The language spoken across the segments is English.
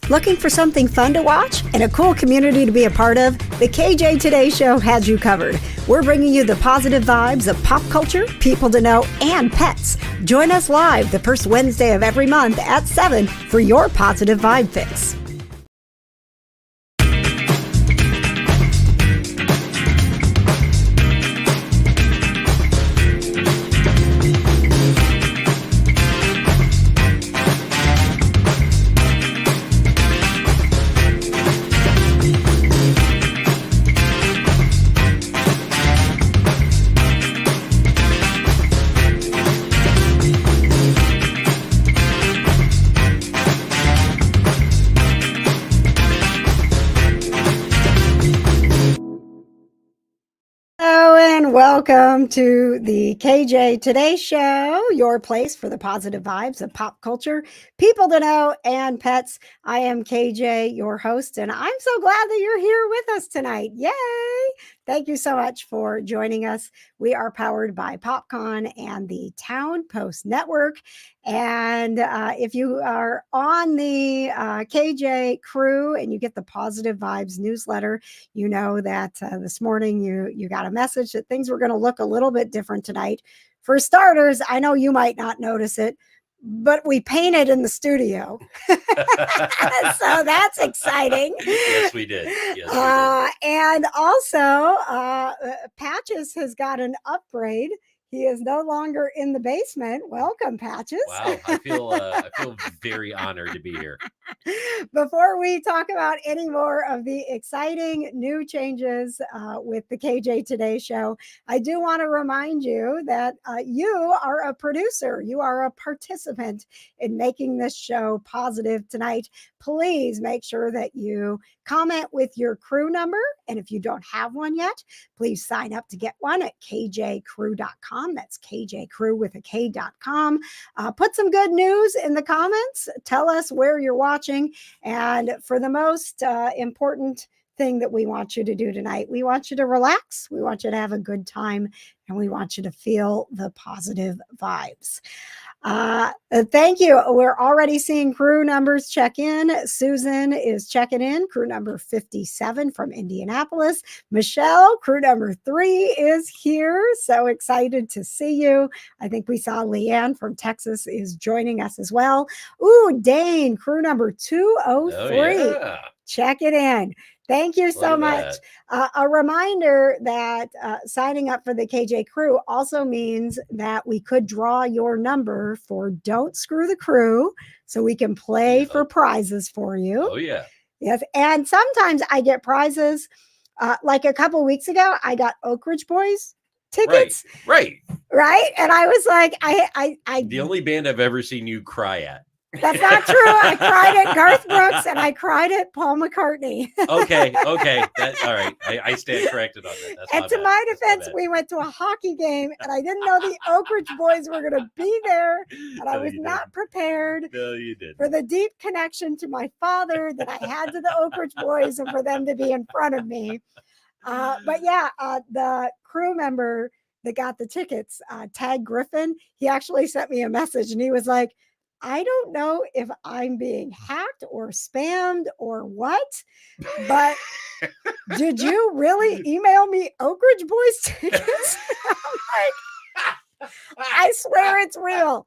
Looking for something fun to watch and a cool community to be a part of? The KJ Today Show has you covered. We're bringing you the positive vibes of pop culture, people to know, and pets. Join us live the first Wednesday of every month at 7 for your positive vibe fix. Welcome to the KJ Today Show, your place for the positive vibes of pop culture, people to know, and pets. I am KJ, your host, and I'm so glad that you're here with us tonight. Yay! Thank you so much for joining us. We are powered by PopCon and the Town Post Network. And if you are on the KJ Crew and you get the Positive Vibes newsletter, you know that this morning you got a message that things were going to look a little bit different tonight. For starters, I know you might not notice it, but we painted in the studio. So that's exciting. Yes, we did. Yes, we did. And also, Patches has got an upgrade. He is no longer in the basement. Welcome, Patches. Wow, I feel very honored to be here. Before we talk about any more of the exciting new changes with the KJ Today Show, I do want to remind you that you are a producer. You are a participant in making this show positive tonight. Please make sure that you comment with your crew number. And if you don't have one yet, please sign up to get one at kjcrew.com. That's kjcrew with a k.com. Put some good news in the comments. Tell us where you're watching. And for the most important thing that we want you to do tonight, we want you to relax. We want you to have a good time. And we want you to feel the positive vibes. Thank you. We're already seeing crew numbers check in. Susan is checking in, crew number 57 from Indianapolis. Michelle, crew number 3 is here. So excited to see you. I think we saw Leanne from Texas is joining us as well. Ooh, Dane, crew number 203. Oh, yeah. Check it in. Thank you so much. A reminder that signing up for the KJ Crew also means that we could draw your number for Don't Screw the Krew so we can play for prizes for you. Oh, yeah. Yes. And sometimes I get prizes. Like a couple weeks ago, I got Oak Ridge Boys tickets. Right. And I was like, I the only band I've ever seen you cry at. That's not true. I cried at Garth Brooks and I cried at Paul McCartney. Okay. All right. I stand corrected on that. That's and to my defense, we went to a hockey game and I didn't know the Oak Ridge Boys were going to be there. And I was not prepared for the deep connection to my father that I had to the Oak Ridge Boys and for them to be in front of me. But yeah, the crew member that got the tickets, Tag Griffin, he actually sent me a message and he was like, I don't know if I'm being hacked or spammed or what, but did you really email me Oak Ridge Boys tickets? I'm like, I swear it's real.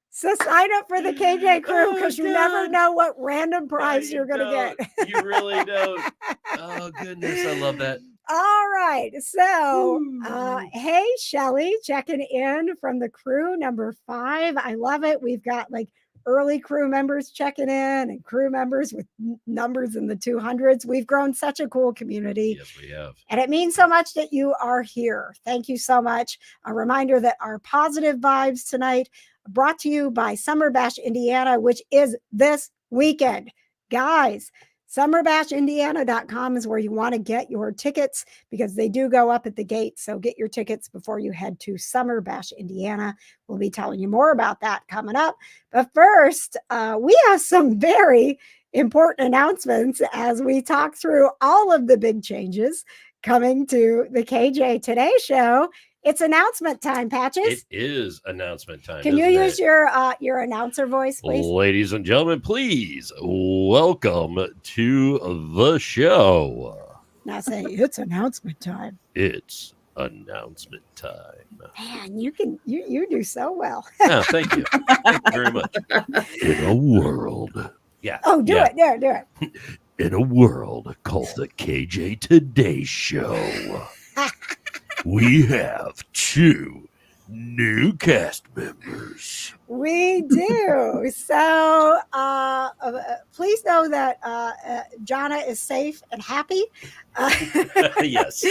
So sign up for the KJ Crew because you never know what random prize you're going to get. You really don't. Oh, goodness. I love that. All right. So, hey, Shelly, checking in from the crew number 5. I love it. We've got like early crew members checking in and crew members with numbers in the 200s. We've grown such a cool community. Yes, we have. And it means so much that you are here. Thank you so much. A reminder that our positive vibes tonight brought to you by Summer Bash Indiana, which is this weekend. Guys, SummerBashIndiana.com is where you want to get your tickets because they do go up at the gate. So get your tickets before you head to Summer Bash Indiana. We'll be telling you more about that coming up. But first, we have some very important announcements as we talk through all of the big changes coming to the KJ Today Show It's announcement time, Patches. It is announcement time. Can you isn't use it? your announcer voice, please? Ladies and gentlemen, please welcome to the show. Now say it's announcement time. It's announcement time. Man, you do so well. Oh, thank you. Thank you very much. In a world. Yeah. Oh, do it. In a world called the KJ Today Show, we have 2 new cast members. We do. So please know that Jonna is safe and happy. Yes.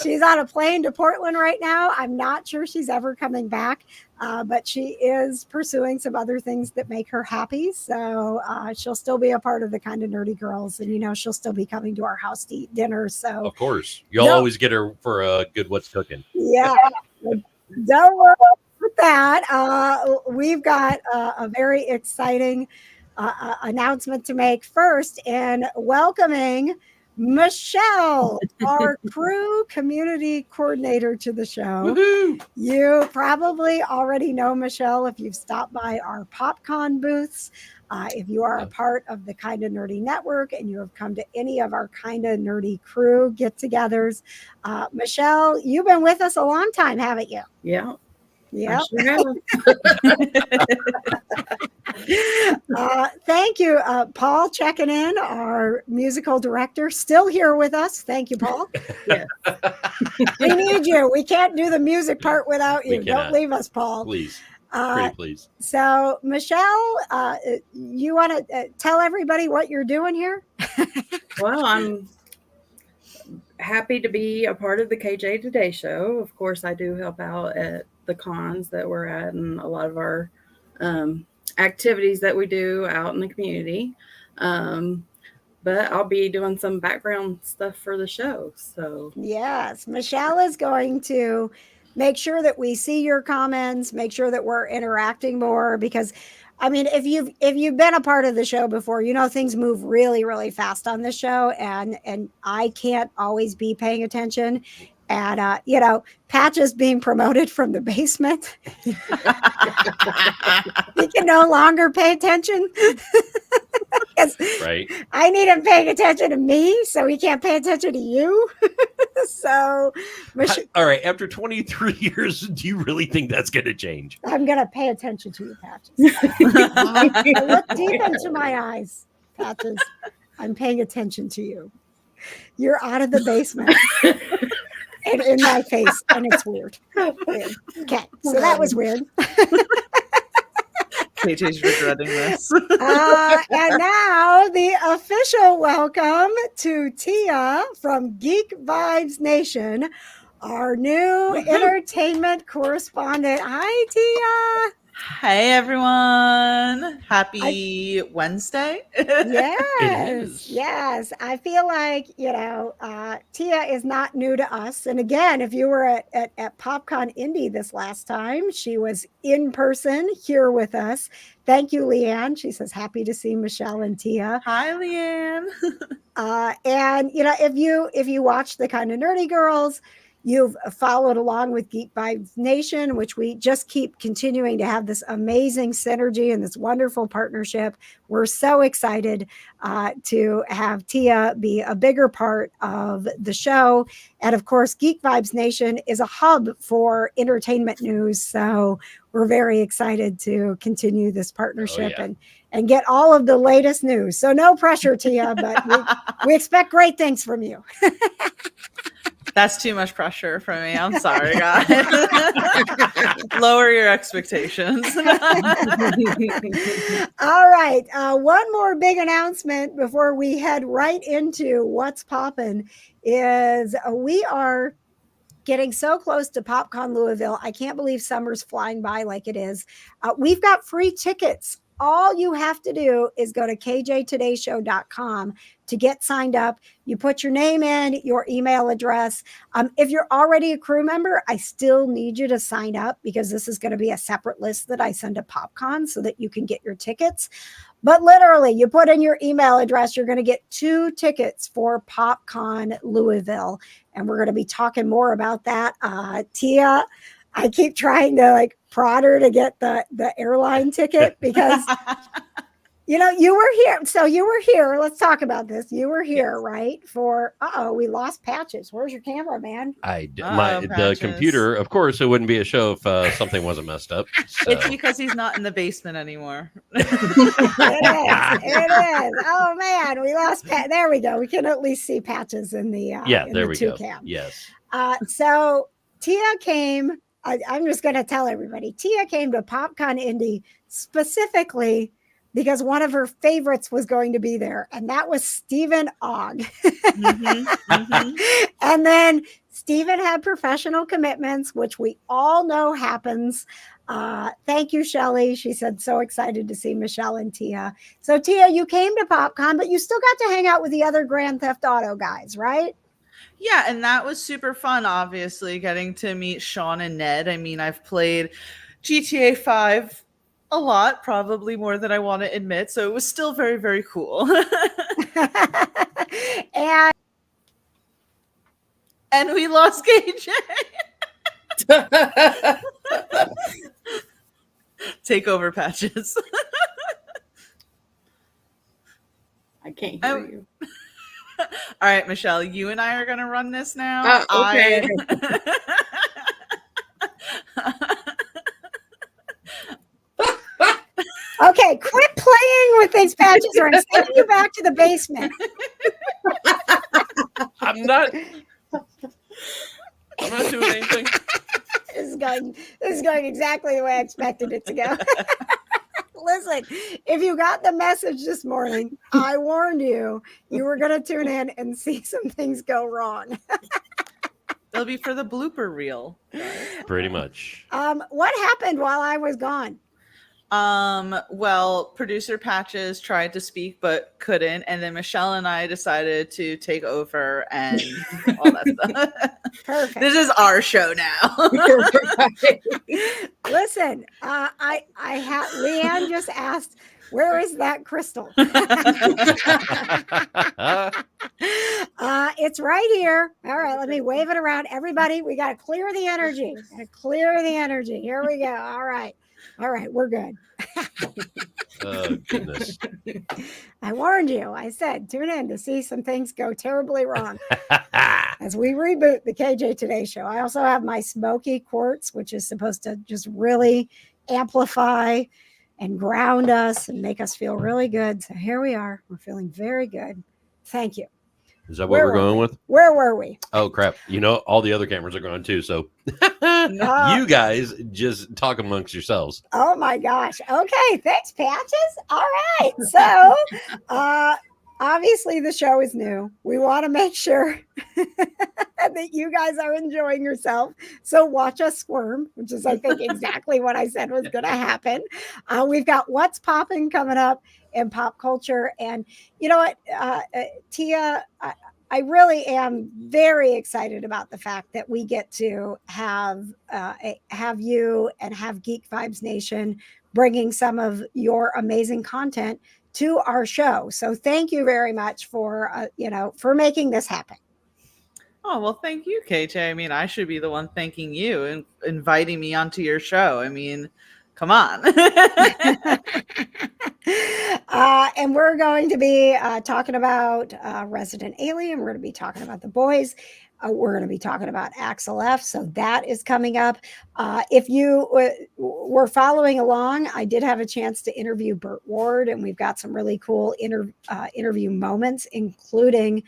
She's on a plane to Portland right now. I'm not sure she's ever coming back, but she is pursuing some other things that make her happy. So she'll still be a part of the Kind of Nerdy Girls. And, she'll still be coming to our house to eat dinner. So Of course. You'll always get her for a good What's Cooking. Yeah. Don't worry about that. We've got a very exciting announcement to make first, and welcoming Michelle, our crew community coordinator, to the show. Woo-hoo! You probably already know Michelle if you've stopped by our PopCon booths. If you are a part of the Kind of Nerdy Network and you have come to any of our Kind of Nerdy Crew get-togethers, Michelle, you've been with us a long time, haven't you? Yeah. Yeah. Sure Thank you, Paul, checking in, our musical director, still here with us. Thank you, Paul. Yeah. We need you. We can't do the music part without you. Don't leave us, Paul. Please. Pretty please. So, Michelle, you want to tell everybody what you're doing here? Well, I'm happy to be a part of the KJ Today Show. Of course, I do help out at the cons that we're at and a lot of our activities that we do out in the community. But I'll be doing some background stuff for the show. So yes, Michelle is going to make sure that we see your comments, make sure that we're interacting more, because I mean, if you've been a part of the show before, things move really, really fast on this show, and I can't always be paying attention. And Patches being promoted from the basement, he can no longer pay attention. Right. I need him paying attention to me, so he can't pay attention to you. So, all right. After 23 years, do you really think that's going to change? I'm going to pay attention to you, Patches. Look deep into my eyes, Patches. I'm paying attention to you. You're out of the basement. And in my face, and it's weird. Okay, so that was weird. KJ's regretting this. And now the official welcome to Tia from Geek Vibes Nation, our new entertainment correspondent. Hi, Tia. Hey, everyone. Happy Wednesday. Yes. I feel like, Tia is not new to us. And again, if you were at PopCon Indy this last time, she was in person here with us. Thank you, Leanne. She says, happy to see Michelle and Tia. Hi, Leanne. And, if you watch the Kind of Nerdy Girls, you've followed along with Geek Vibes Nation, which we just keep continuing to have this amazing synergy and this wonderful partnership. We're so excited to have Tia be a bigger part of the show. And of course, Geek Vibes Nation is a hub for entertainment news. So we're very excited to continue this partnership and get all of the latest news. So no pressure, Tia, but we expect great things from you. That's too much pressure for me. I'm sorry, guys. Lower your expectations. All right. One more big announcement before we head right into what's poppin' is we are getting so close to PopCon Louisville. I can't believe summer's flying by like it is. We've got free tickets all you have to do is go to kjtodayshow.com to get signed up. You put your name in, your email address. If you're already a crew member, I still need you to sign up because this is going to be a separate list that I send to PopCon so that you can get your tickets. But literally, you put in your email address, you're going to get 2 tickets for PopCon Louisville. And we're going to be talking more about that. Tia, I keep trying to like prod her to get the airline ticket because, you know, you were here. So you were here. Let's talk about this. You were here, right? For, we lost Patches. Where's your camera, man? The Patches. computer, of course, it wouldn't be a show if something wasn't messed up. So. It's because he's not in the basement anymore. It is. Oh, man. We lost Pat. There we go. We can at least see Patches in the there we go. cam. Yes. So Tia came. I'm just going to tell everybody. Tia came to PopCon Indy specifically because one of her favorites was going to be there, and that was Stephen Ogg. And then Stephen had professional commitments, which we all know happens. Thank you, Shelly. She said, so excited to see Michelle and Tia. So Tia, you came to PopCon, but you still got to hang out with the other Grand Theft Auto guys, right? Yeah, and that was super fun, obviously, getting to meet Sean and Ned. I mean, I've played GTA 5 a lot, probably more than I want to admit, so it was still very, very cool. And we lost KJ. Take over, Patches. I can't hear you. All right, Michelle, you and I are going to run this now. Okay. Okay, quit playing with these patches or I'm sending you back to the basement. I'm not doing anything. This is going exactly the way I expected it to go. Listen, if you got the message this morning, I warned you, you were going to tune in and see some things go wrong. They'll be for the blooper reel. Pretty much. What happened while I was gone? Well, producer Patches tried to speak but couldn't, and then Michelle and I decided to take over and all that stuff. Perfect. This is our show now. Listen, Leanne just asked, where is that crystal? It's right here. All right, let me wave it around. Everybody, we got to clear the energy. Here we go. All right, we're good. Oh, goodness. I warned you. I said, tune in to see some things go terribly wrong as we reboot the KJ Today Show. I also have my smoky quartz, which is supposed to just really amplify and ground us and make us feel really good. So here we are. We're feeling very good. Thank you. Is that what we're going with? Where were we? Oh, crap. You know, all the other cameras are going too. So you guys just talk amongst yourselves. Oh, my gosh. Okay. Thanks, Patches. All right. So obviously the show is new. We want to make sure that you guys are enjoying yourself. So watch us squirm, which is, I think, exactly what I said was going to happen. We've got What's Poppin' coming up in pop culture. And you know what, Tia, I really am very excited about the fact that we get to have you and have Geek Vibes Nation bringing some of your amazing content to our show. So thank you very much for making this happen. Oh, well, thank you, KJ. I mean, I should be the one thanking you and inviting me onto your show. I mean, come on. And we're going to be talking about Resident Alien. We're going to be talking about The Boys. We're going to be talking about Axel F. So that is coming up. If you were following along, I did have a chance to interview Burt Ward, and we've got some really cool interview moments, including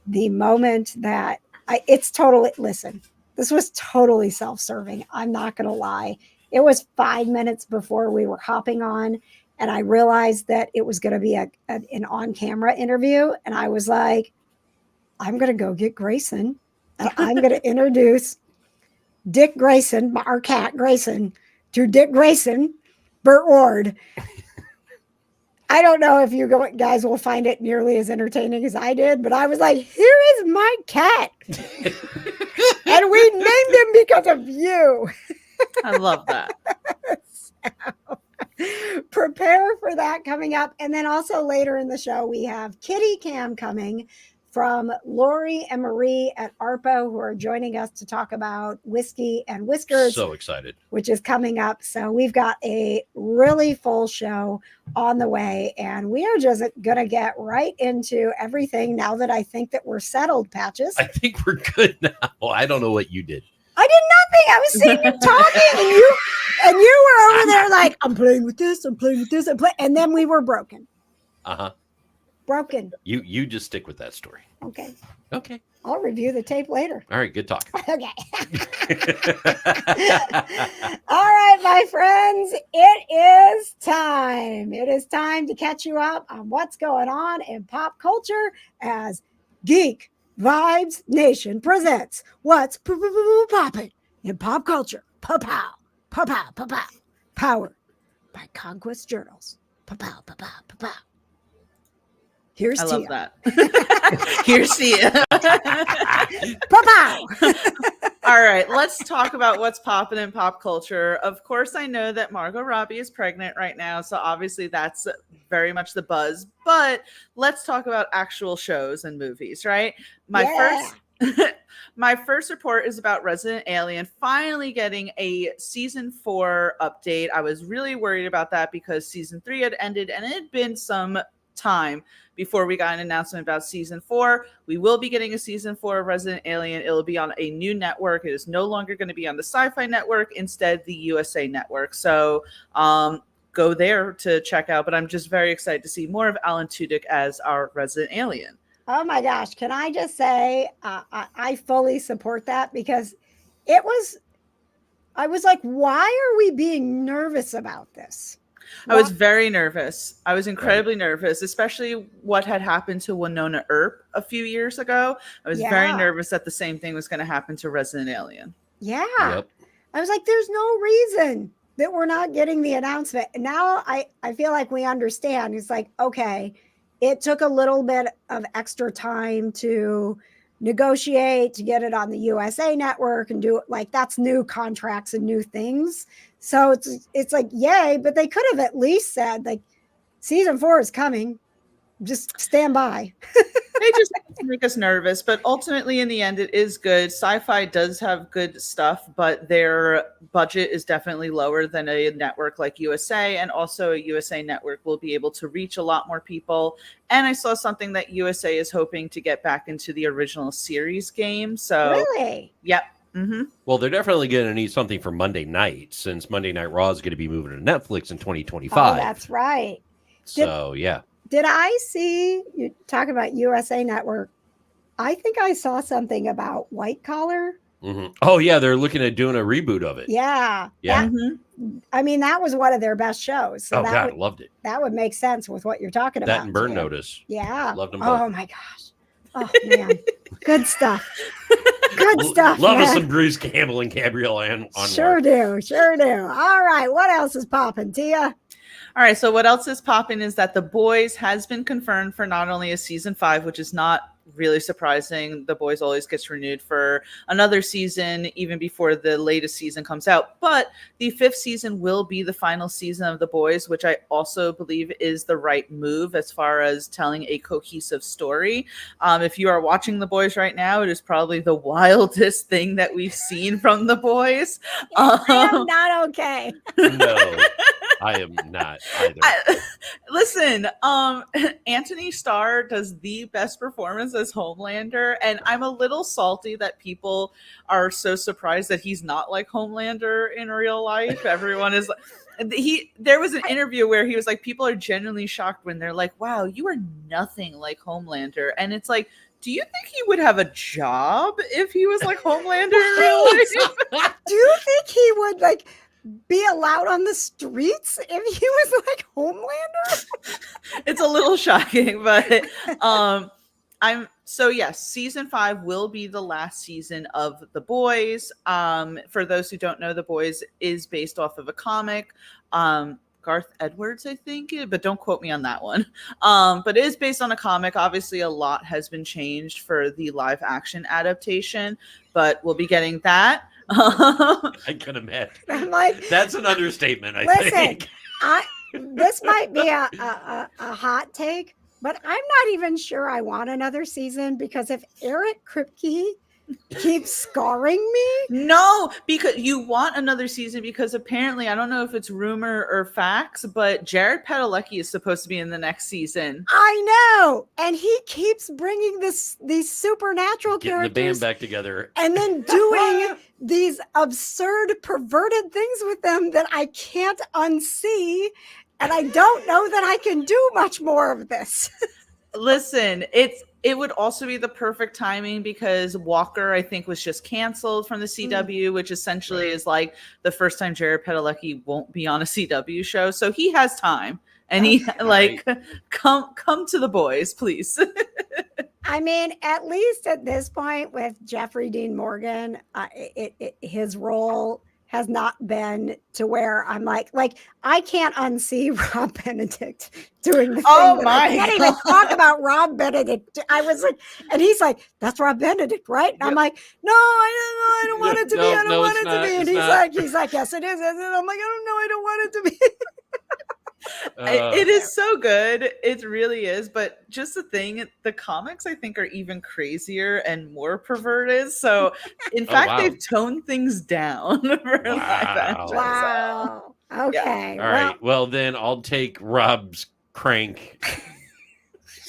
the moment that listen, this was totally self-serving. I'm not going to lie. It was 5 minutes before we were hopping on, and I realized that it was going to be an on-camera interview. And I was like, I'm going to go get Grayson, and I'm going to introduce Dick Grayson, our cat Grayson, to Dick Grayson, Burt Ward. I don't know if you guys will find it nearly as entertaining as I did, but I was like, here is my cat. And we named him because of you. I love that. So, prepare for that coming up. And then also later in the show, we have Kitty Cam coming from Lori and Marie at ARPO, who are joining us to talk about Whiskey and Whiskers. So excited. Which is coming up. So we've got a really full show on the way, and we are just going to get right into everything now that I think that we're settled, Patches. I think we're good now. I don't know what you did. I did nothing. I was sitting here talking, and you were over there like, I'm playing with this, I'm playing with this, and then we were broken. Uh-huh. Broken. You just stick with that story. Okay. Okay. I'll review the tape later. All right, good talk. Okay. All right, my friends, it is time. It is time to catch you up on what's going on in pop culture as Geek Vibes Nation presents What's Poppin' in Pop Culture. Pow-pow, pow-pow, pow-pow. Powered by ConQuest Journals. Pow-pow, pow-pow, pow-pow. Here's I Tia. love that. Here's Tia. Pow-pow. All right, let's talk about what's popping in pop culture. Of course, I know that Margot Robbie is pregnant right now, so obviously that's very much the buzz. But let's talk about actual shows and movies, right? My first report is about Resident Alien finally getting a season 4 update. I was really worried about that because season 3 had ended and it had been some time before we got an announcement about season 4. We will be getting a season 4 of Resident Alien. It will be on a new network. It is no longer going to be on the Sci-Fi Network, instead the USA Network. So go there to check out. But I'm just very excited to see more of Alan Tudyk as our Resident Alien. Oh my gosh. Can I just say, I fully support that because I was like, why are we being nervous about this? I was very nervous. I was incredibly nervous, especially what had happened to Winona Earp a few years ago. I was very nervous that the same thing was going to happen to Resident Alien. Yeah. Yep. I was like, there's no reason that we're not getting the announcement. And now I feel like we understand. It's like, okay, it took a little bit of extra time to negotiate, to get it on the USA Network and do it. Like, that's new contracts and new things. So it's like, yay, but they could have at least said, like, season 4 is coming. Just stand by. They just make us nervous, but ultimately in the end, it is good. Sci-Fi does have good stuff, but their budget is definitely lower than a network like USA, and also a USA Network will be able to reach a lot more people. And I saw something that USA is hoping to get back into the original series game. So, really? Yep. Mm-hmm. Well, they're definitely going to need something for Monday night, since Monday Night Raw is going to be moving to Netflix in 2025. Oh, that's right. So, yeah. Did I see you talk about USA Network? I think I saw something about White Collar. Mm-hmm. Oh, yeah. They're looking at doing a reboot of it. Yeah. Yeah. I mean, that was one of their best shows. So God, I loved it. That would make sense with what you're talking about. That and Burn too. Notice. Yeah. Loved them both. Oh, my gosh. Oh, man. Good stuff. Good stuff. Love us man. some Bruce Campbell and Gabrielle Ann. Sure do. Sure do. All right. What else is popping, Tia? All right, so what else is popping is that The Boys has been confirmed for not only a season 5, which is not really surprising. The Boys always gets renewed for another season, even before the latest season comes out. But the 5th season will be the final season of The Boys, which I also believe is the right move as far as telling a cohesive story. If you are watching The Boys right now, it is probably the wildest thing that we've seen from The Boys. I am not okay. No. I am not either. Listen, Anthony Starr does the best performance as Homelander, and I'm a little salty that people are so surprised that he's not like Homelander in real life. Everyone is there was an interview where he was like, people are genuinely shocked when they're like, wow, you are nothing like Homelander. And it's like, do you think he would have a job if he was like Homelander in real life? Do you think he would like be allowed on the streets if he was like Homelander? It's a little shocking, but yes, season 5 will be the last season of The Boys. For those who don't know, The Boys is based off of a comic. Garth Edwards, I think, but don't quote me on that one. But it is based on a comic. Obviously, a lot has been changed for the live action adaptation, but we'll be getting that. I can imagine. I'm like, That's an understatement, I listen, think. this might be a hot take, but I'm not even sure I want another season, because if Eric Kripke keeps scarring me. No, because you want another season, because apparently, I don't know if it's rumor or facts, but Jared Padalecki is supposed to be in the next season. I know, and he keeps bringing these supernatural Getting the characters band back together. and then doing these absurd, perverted things with them that I can't unsee, and I don't know that I can do much more of this. Listen, it would also be the perfect timing, because Walker, I think, was just canceled from the CW, which essentially is like the first time Jared Padalecki won't be on a CW show. So he has time, and he come to the boys, please. I mean, at least at this point with Jeffrey Dean Morgan, his role has not been to where I'm like I can't unsee Rob Benedict doing the thing. Oh that my I can't even talk about Rob Benedict. I was like, and he's like, "That's Rob Benedict, right?" And I'm like, "No, I don't want it to be. I don't want it to be." And he's like, "Yes, it is." And I'm like, I don't want it to be." It is so good. It really is. But just the thing, the comics, I think, are even crazier and more perverted. So, in fact, they've toned things down for live action. Wow. Okay. All right. Well, then I'll take Rob's crank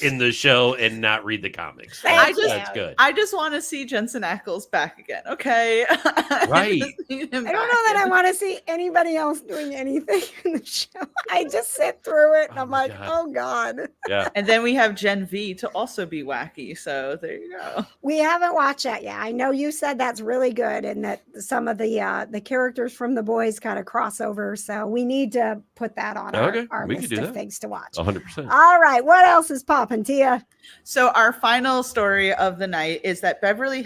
in the show and not read the comics. That's good. I just want to see Jensen Ackles back again. Okay. Right. I don't know that I want to see anybody else doing anything in the show. I just sit through it and I'm like, oh God. Yeah. And then we have Gen V to also be wacky. So there you go. We haven't watched that yet. I know you said that's really good and that some of the characters from The Boys kind of cross over. So we need to put that on our list of things to watch. 100%. All right. What else is popping, Tia? So our final story of the night is that Beverly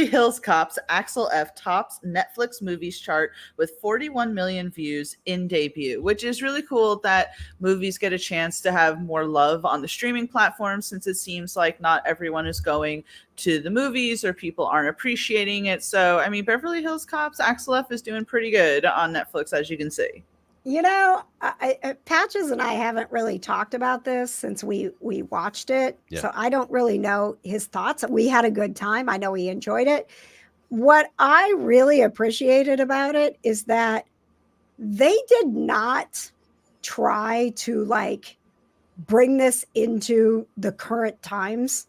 Hills Cop's Axel F tops Netflix movies chart with 41 million views in debut, which is really cool that movies get a chance to have more love on the streaming platform, since it seems like not everyone is going to the movies or people aren't appreciating it. So, I mean, Beverly Hills Cop's Axel F is doing pretty good on Netflix, as you can see. You know, Patches and I haven't really talked about this since we watched it. Yeah. So I don't really know his thoughts. We had a good time. I know he enjoyed it. What I really appreciated about it is that they did not try to bring this into the current times.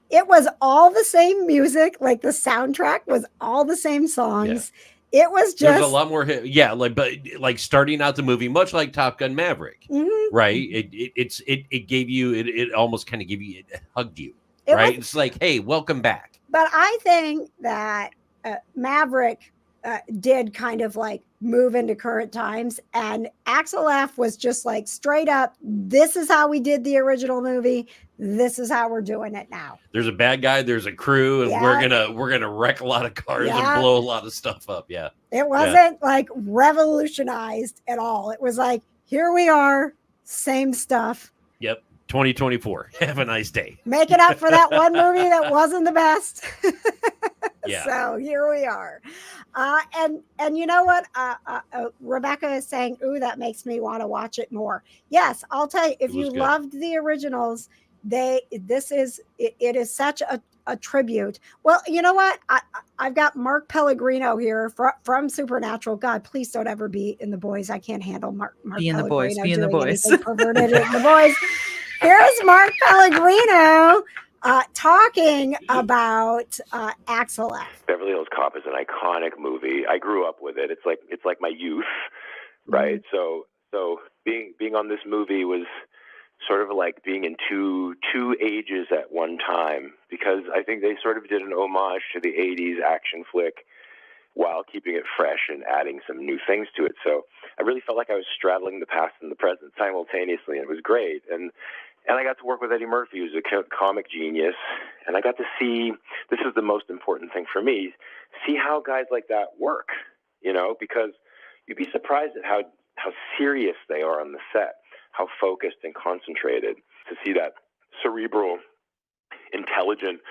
It was all the same music. Like the soundtrack was all the same songs. Yeah. It was just there's a lot more but starting out the movie, much like Top Gun Maverick, right? It gave you it almost kind of gave you it hugged you, right? It's like, hey, welcome back. But I think that Maverick did kind of move into current times, and Axel F was just straight up, this is how we did the original movie. This is how we're doing it now. There's a bad guy, there's a crew, and we're gonna wreck a lot of cars and blow a lot of stuff up. Yeah. It wasn't revolutionized at all. It was here we are, same stuff. Yep. 2024. Have a nice day. Make it up for that one movie that wasn't the best. Yeah. So here we are. And you know what? Rebecca is saying, ooh, that makes me want to watch it more. Yes, I'll tell you, if you loved the originals, it is such a tribute. Well, you know what? I've got Mark Pellegrino here from Supernatural. God, please don't ever be in The Boys. I can't handle Mark be in Pellegrino. Be in The Boys. Perverted in The Boys. Here's Mark Pellegrino talking about Axel F. Beverly Hills Cop is an iconic movie. I grew up with it. It's like my youth, right? So being on this movie was sort of like being in two ages at one time, because I think they sort of did an homage to the 80s action flick while keeping it fresh and adding some new things to it. So I really felt like I was straddling the past and the present simultaneously, and it was great. And I got to work with Eddie Murphy, who's a comic genius, and I got to see, this is the most important thing for me, see how guys like that work, because you'd be surprised at serious they are on the set, how focused and concentrated. To see that cerebral, intelligent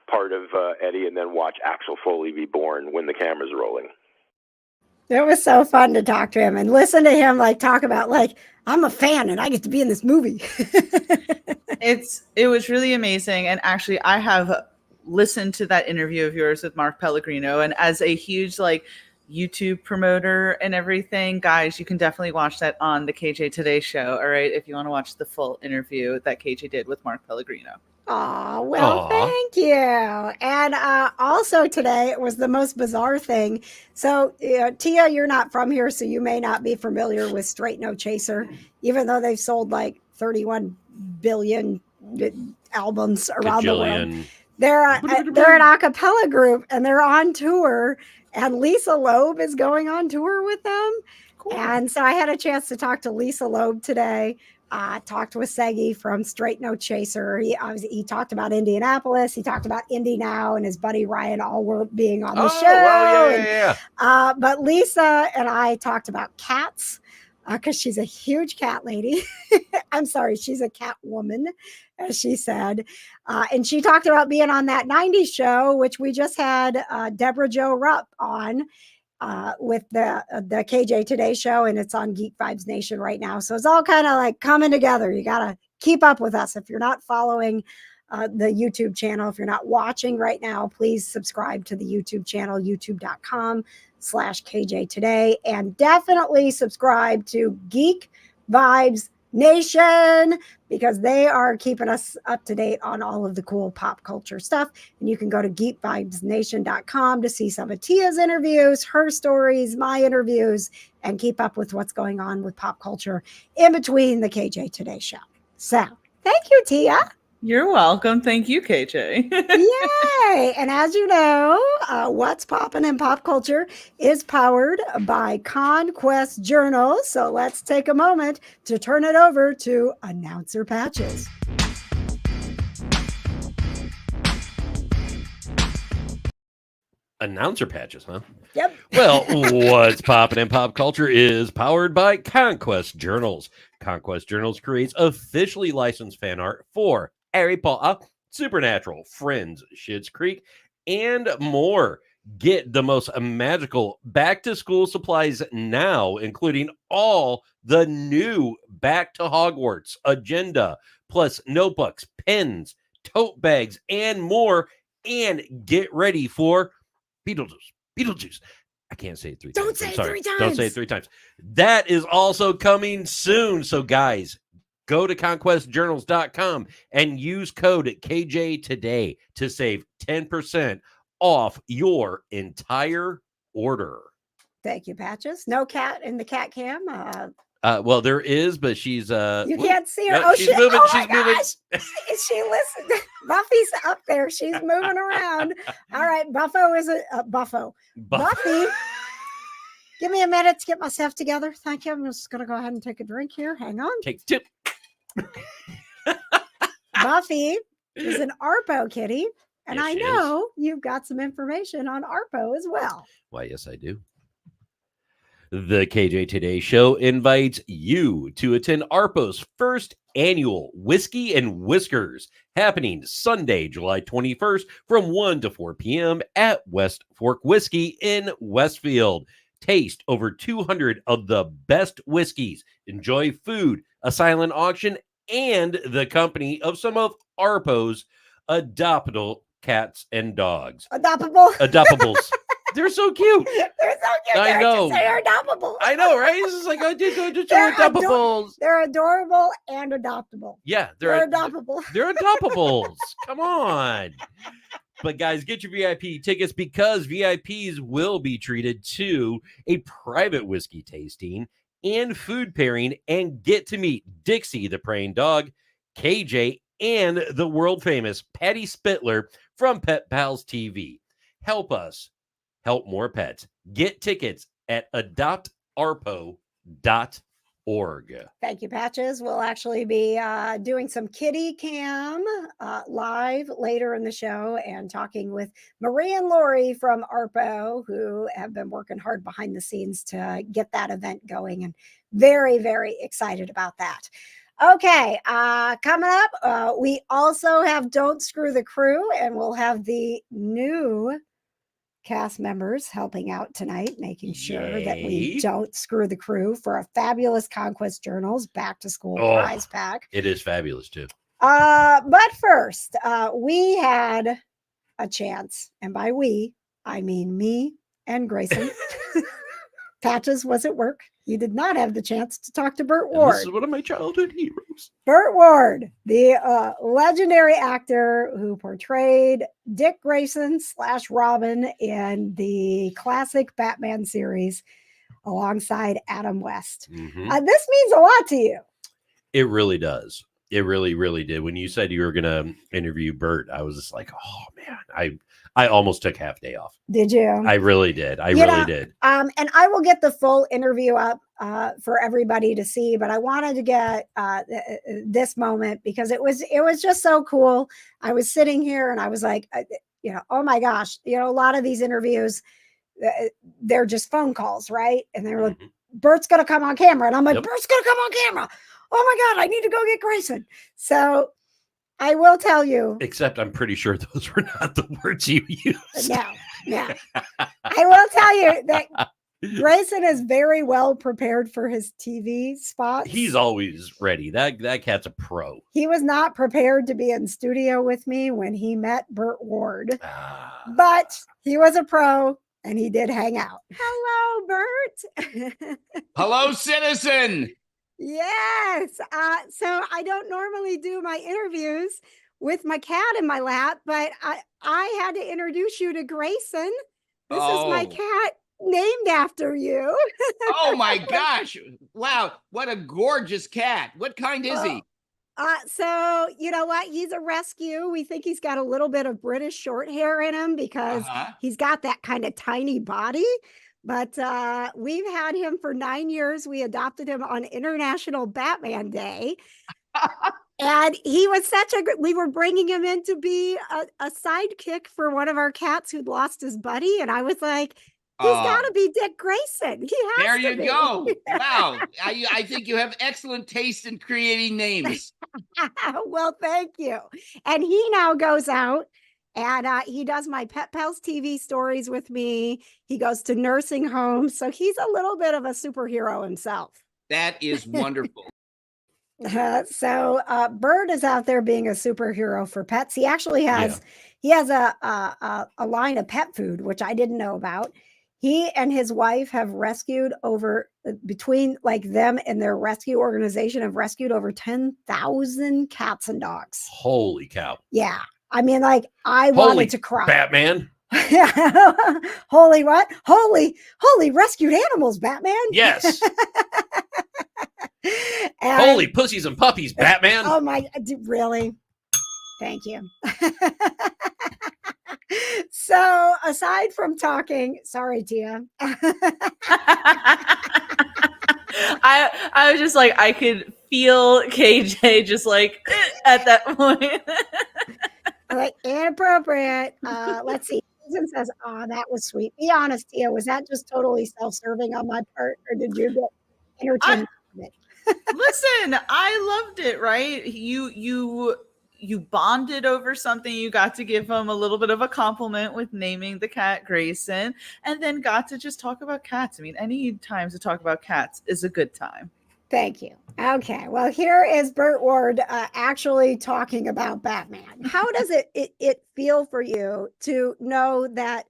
part of Eddie, and then watch Axel Foley be born when the camera's rolling. It was so fun to talk to him and listen to him talk about I'm a fan and I get to be in this movie. It was really amazing. And actually, I have listened to that interview of yours with Mark Pellegrino, and as a huge YouTube promoter and everything, guys, you can definitely watch that on the KJ Today show. All right, if you want to watch the full interview that KJ did with Mark Pellegrino. Oh, well, thank you. And also today, it was the most bizarre thing. So, Tia, you're not from here, so you may not be familiar with Straight No Chaser, even though they've sold 31 billion albums around the world. They're an a cappella group, and they're on tour, and Lisa Loeb is going on tour with them. Cool. And so I had a chance to talk to Lisa Loeb today. Talked with Segi from Straight No Chaser. He talked about Indianapolis. He talked about Indy Now and his buddy Ryan Allworth being on the show. Well, yeah. But Lisa and I talked about cats because she's a huge cat lady. I'm sorry, she's a cat woman, as she said. And she talked about being on that 90s show, which we just had Deborah Jo Rupp on. With the KJ Today show, and it's on Geek Vibes Nation right now. So it's all kind of coming together. You got to keep up with us. If you're not following the YouTube channel, if you're not watching right now, please subscribe to the YouTube channel, youtube.com/KJ Today, and definitely subscribe to Geek Vibes Nation, because they are keeping us up to date on all of the cool pop culture stuff. And you can go to geekvibesnation.com to see some of Tia's interviews, her stories, my interviews, and keep up with what's going on with pop culture in between the KJ Today show. So thank you, Tia. You're welcome. Thank you, KJ. Yay! And as you know, What's Poppin' in Pop Culture is powered by ConQuest Journals. So let's take a moment to turn it over to Announcer Patches. Announcer Patches, huh? Yep. Well, What's Poppin' in Pop Culture is powered by ConQuest Journals. ConQuest Journals creates officially licensed fan art for Harry Potter, Supernatural, Friends, Schitt's Creek, and more. Get the most magical back-to-school supplies now, including all the new Back to Hogwarts agenda, plus notebooks, pens, tote bags, and more. And get ready for Beetlejuice. I can't say it three times. Don't say it 3 times. Don't say it 3 times. That is also coming soon. So, guys, go to ConQuestJournals.com and use code KJ today to save 10% off your entire order. Thank you, Patches. No cat in the cat cam. Well, there is, but she's you can't see her. No, she's moving. Oh she's my moving. gosh. She listen. Buffy's up there. She's moving around. All right, Buffo is Buffo. Buffy. Give me a minute to get myself together. Thank you. I'm just gonna go ahead and take a drink here. Hang on. Take 2. Buffy is an ARPO kitty, and Yes, I she know you've got some information on ARPO as well. Why, yes, I do. The KJ Today show invites you to attend ARPO's first annual Whiskey and Whiskers, happening Sunday, July 21st from 1 to 4 p.m. at West Fork Whiskey in Westfield. Taste over 200 of the best whiskeys, enjoy food, a silent auction, and the company of some of ARPO's adoptable cats and dogs. Adoptables. They're so cute. They're so cute. I know. They're adoptable. I know, right? It's just like, I did go to adoptables. They're adorable and adoptable. Yeah, they're adoptable. They're adoptables. Come on. But guys, get your VIP tickets because VIPs will be treated to a private whiskey tasting and food pairing and get to meet Dixie the praying dog, KJ, and the world famous Patty Spittler from Pet Pals TV. Help us help more pets. Get tickets at adoptarpo.com. Thank you, Patches. We'll actually be doing some kitty cam live later in the show and talking with Marie and Lori from ARPO, who have been working hard behind the scenes to get that event going, and very, very excited about that. Okay, coming up, we also have Don't Screw the Krew, and we'll have the new cast members helping out tonight, making sure that we don't screw the crew for a fabulous ConQuest Journals back to school prize pack. It is fabulous too. But first, we had a chance, and by we, I mean me and Grayson. Patches was at work. He did not have the chance to talk to Burt Ward. This is one of my childhood heroes. Burt Ward, the legendary actor who portrayed Dick Grayson / Robin in the classic Batman series alongside Adam West. Mm-hmm. This means a lot to you. It really does. It really, really did. When you said you were going to interview Bert, I was just like, oh, man, I almost took half day off. Did you? I really did. I really did. And I will get the full interview up for everybody to see, but I wanted to get this moment because it was just so cool. I was sitting here and I was like, oh my gosh, a lot of these interviews, they're just phone calls, right? And they were like, Bert's going to come on camera. And I'm like, Bert's going to come on camera. Oh my God, I need to go get Grayson. So I will tell you. Except I'm pretty sure those were not the words you used. No. I will tell you that Grayson is very well prepared for his TV spots. He's always ready. That cat's a pro. He was not prepared to be in studio with me when he met Burt Ward, but he was a pro and he did hang out. Hello, Bert. Hello, citizen. Yes. So I don't normally do my interviews with my cat in my lap, but I had to introduce you to Grayson. This is my cat named after you. Oh my gosh. Wow. What a gorgeous cat. What kind is he? So you know what? He's a rescue. We think he's got a little bit of British short hair in him because he's got that kind of tiny body. But we've had him for 9 years. We adopted him on International Batman Day. And he was we were bringing him in to be a sidekick for one of our cats who'd lost his buddy. And I was like, he's got to be Dick Grayson. He has there to you be. go. Wow. I think you have excellent taste in creating names. Well, thank you. And he now goes out and he does my Pet Pals TV stories with me. He goes to nursing homes. So he's a little bit of a superhero himself. That is wonderful. So Bert is out there being a superhero for pets. He actually has a line of pet food, which I didn't know about. He and his wife have rescued between like them and their rescue organization have rescued over 10,000 cats and dogs. Holy cow. Yeah. I mean, like I wanted to cry. Batman. Holy what? Holy rescued animals, Batman. Yes. Holy pussies and puppies, Batman. Oh my, really? Thank you. So aside from talking, sorry, Tia. I was just like, I could feel KJ just like at that point. Like inappropriate. Let's see. Susan says, "Oh, that was sweet." Be honest, Tia. Was that just totally self-serving on my part, or did you get entertained from it? Listen, I loved it. Right? You bonded over something. You got to give him a little bit of a compliment with naming the cat Grayson, and then got to just talk about cats. I mean, any time to talk about cats is a good time. Thank you. Okay. Well, here is Burt Ward actually talking about Batman. How does it feel for you to know that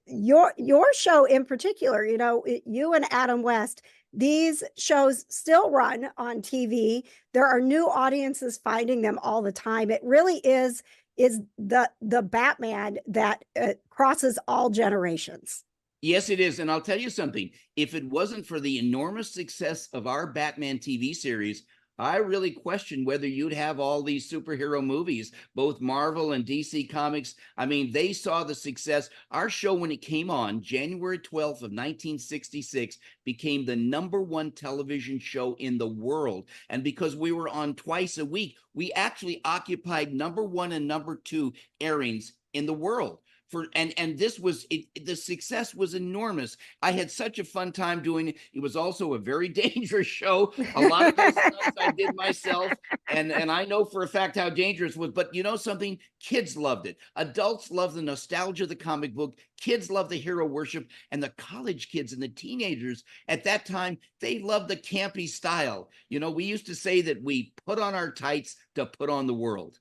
your show in particular, you and Adam West, these shows still run on TV. There are new audiences finding them all the time. It really is the Batman that crosses all generations. Yes, it is. And I'll tell you something. If it wasn't for the enormous success of our Batman TV series, I really question whether you'd have all these superhero movies, both Marvel and DC Comics. I mean, they saw the success. Our show, when it came on January 12th of 1966, became the #1 television show in the world. And because we were on twice a week, we actually occupied #1 and #2 airings in the world. And this was the success was enormous. I had such a fun time doing it. It was also a very dangerous show. A lot of those stunts I did myself, and I know for a fact how dangerous it was. But you know something? Kids loved it. Adults love the nostalgia of the comic book. Kids love the hero worship, and the college kids and the teenagers at that time, they loved the campy style. You know, we used to say that we put on our tights to put on the world.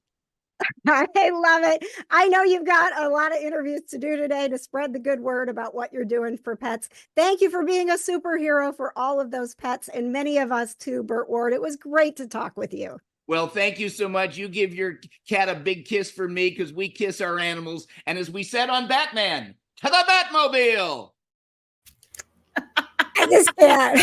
I love it. I know you've got a lot of interviews to do today to spread the good word about what you're doing for pets. Thank you for being a superhero for all of those pets and many of us too, Burt Ward. It was great to talk with you. Well, thank you so much. You give your cat a big kiss for me because we kiss our animals. And as we said on Batman, to the Batmobile. I just can't.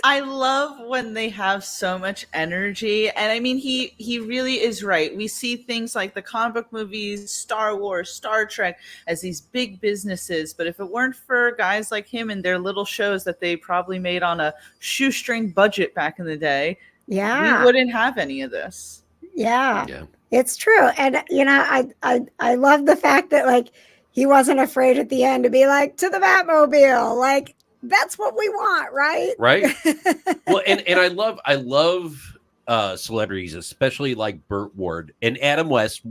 I love when they have so much energy. And I mean, he really is right. We see things like the comic book movies, Star Wars, Star Trek as these big businesses. But if it weren't for guys like him and their little shows that they probably made on a shoestring budget back in the day, we wouldn't have any of this. Yeah, it's true. And, you know, I love the fact that, like, he wasn't afraid at the end to be like, to the Batmobile, like, that's what we want, right? Right. Well, and I love celebrities, especially like Burt Ward and Adam West,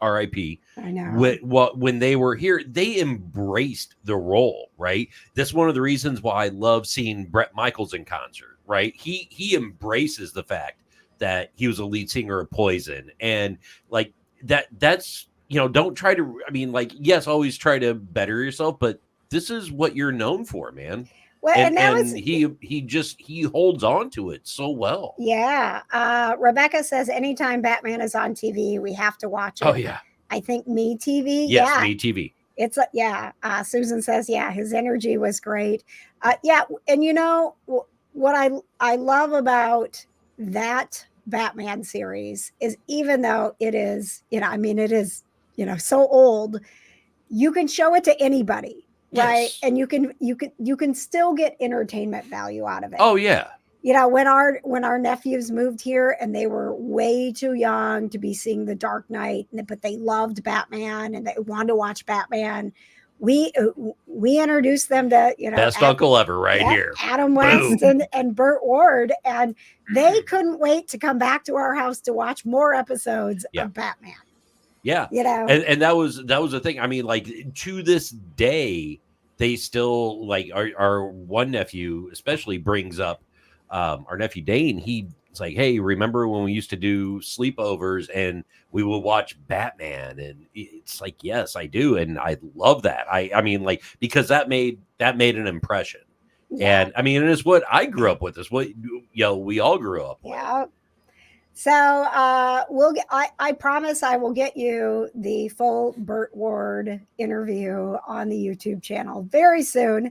R.I.P. I know. When they were here, they embraced the role, right? That's one of the reasons why I love seeing Bret Michaels in concert, right? He embraces the fact that he was a lead singer of Poison, and like that's, you know, don't try to, I mean, like, yes, always try to better yourself, but this is what you're known for, man. Well, and he holds on to it so well. Yeah. Rebecca says anytime Batman is on TV, we have to watch it. Oh yeah. I think Me TV. Yes, yeah. Me TV. It's Susan says, yeah, his energy was great. And you know what I love about that Batman series is, even though it is, you know, I mean, it is, you know, so old, you can show it to anybody. Right. Yes. And you can still get entertainment value out of it. Oh yeah. You know, when our nephews moved here and they were way too young to be seeing The Dark Knight, but they loved Batman and they wanted to watch Batman, we introduced them to, you know, best uncle ever here. Adam West and Burt Ward, and they couldn't wait to come back to our house to watch more episodes of Batman. Yeah. You know, and that was the thing. I mean, like, to this day, they still, like, our one nephew especially brings up our nephew Dane. He's like, hey, remember when we used to do sleepovers and we would watch Batman? And it's like, yes, I do. And I love that. I mean, like, because that made an impression. Yeah. And I mean, it is what I grew up with. It's what, you know, we all grew up with. Yeah. So I promise I will get you the full Burt Ward interview on the YouTube channel very soon.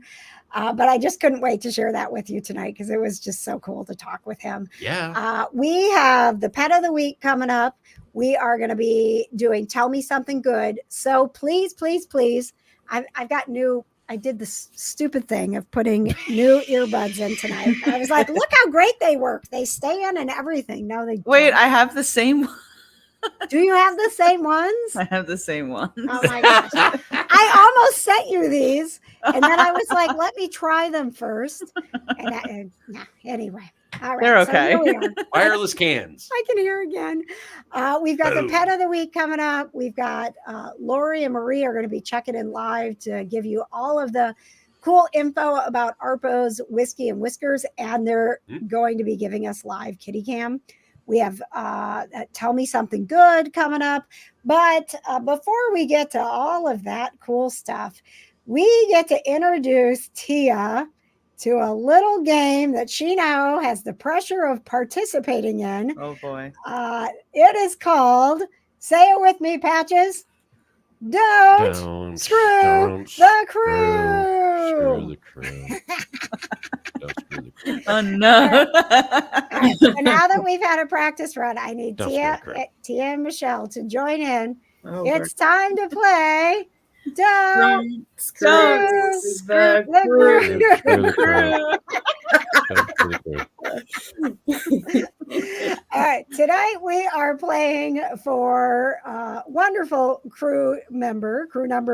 But I just couldn't wait to share that with you tonight because it was just so cool to talk with him. Yeah. We have the Pet of the Week coming up. We are going to be doing Tell Me Something Good. So please, please, please, I did this stupid thing of putting new earbuds in tonight. I was like, look how great they work. They stay in and everything. No, they Wait, don't. I have the same one. Do you have the same ones? I have the same ones. Oh my gosh. I almost sent you these. And then I was like, let me try them first. Anyway. All right. They're okay. So here we are. Wireless cans. I can hear again. We've got the Pet of the Week coming up. We've got Lori and Marie are going to be checking in live to give you all of the cool info about ARPO's Whiskey and Whiskers. And they're going to be giving us live kitty cam. We have Tell Me Something Good coming up. But before we get to all of that cool stuff, we get to introduce Tia to a little game that she now has the pressure of participating in. Oh, boy. It is called, say it with me, Patches. don't screw the Screw crew. the crew. Don't screw the crew. Oh no. So now that we've had a practice run, I need Don't Tia screw the crew. and Michelle to join in. Oh, It's time to play. Don't screw the the crew. Screw the crew. Don't screw the crew. All right, tonight we are playing for wonderful crew number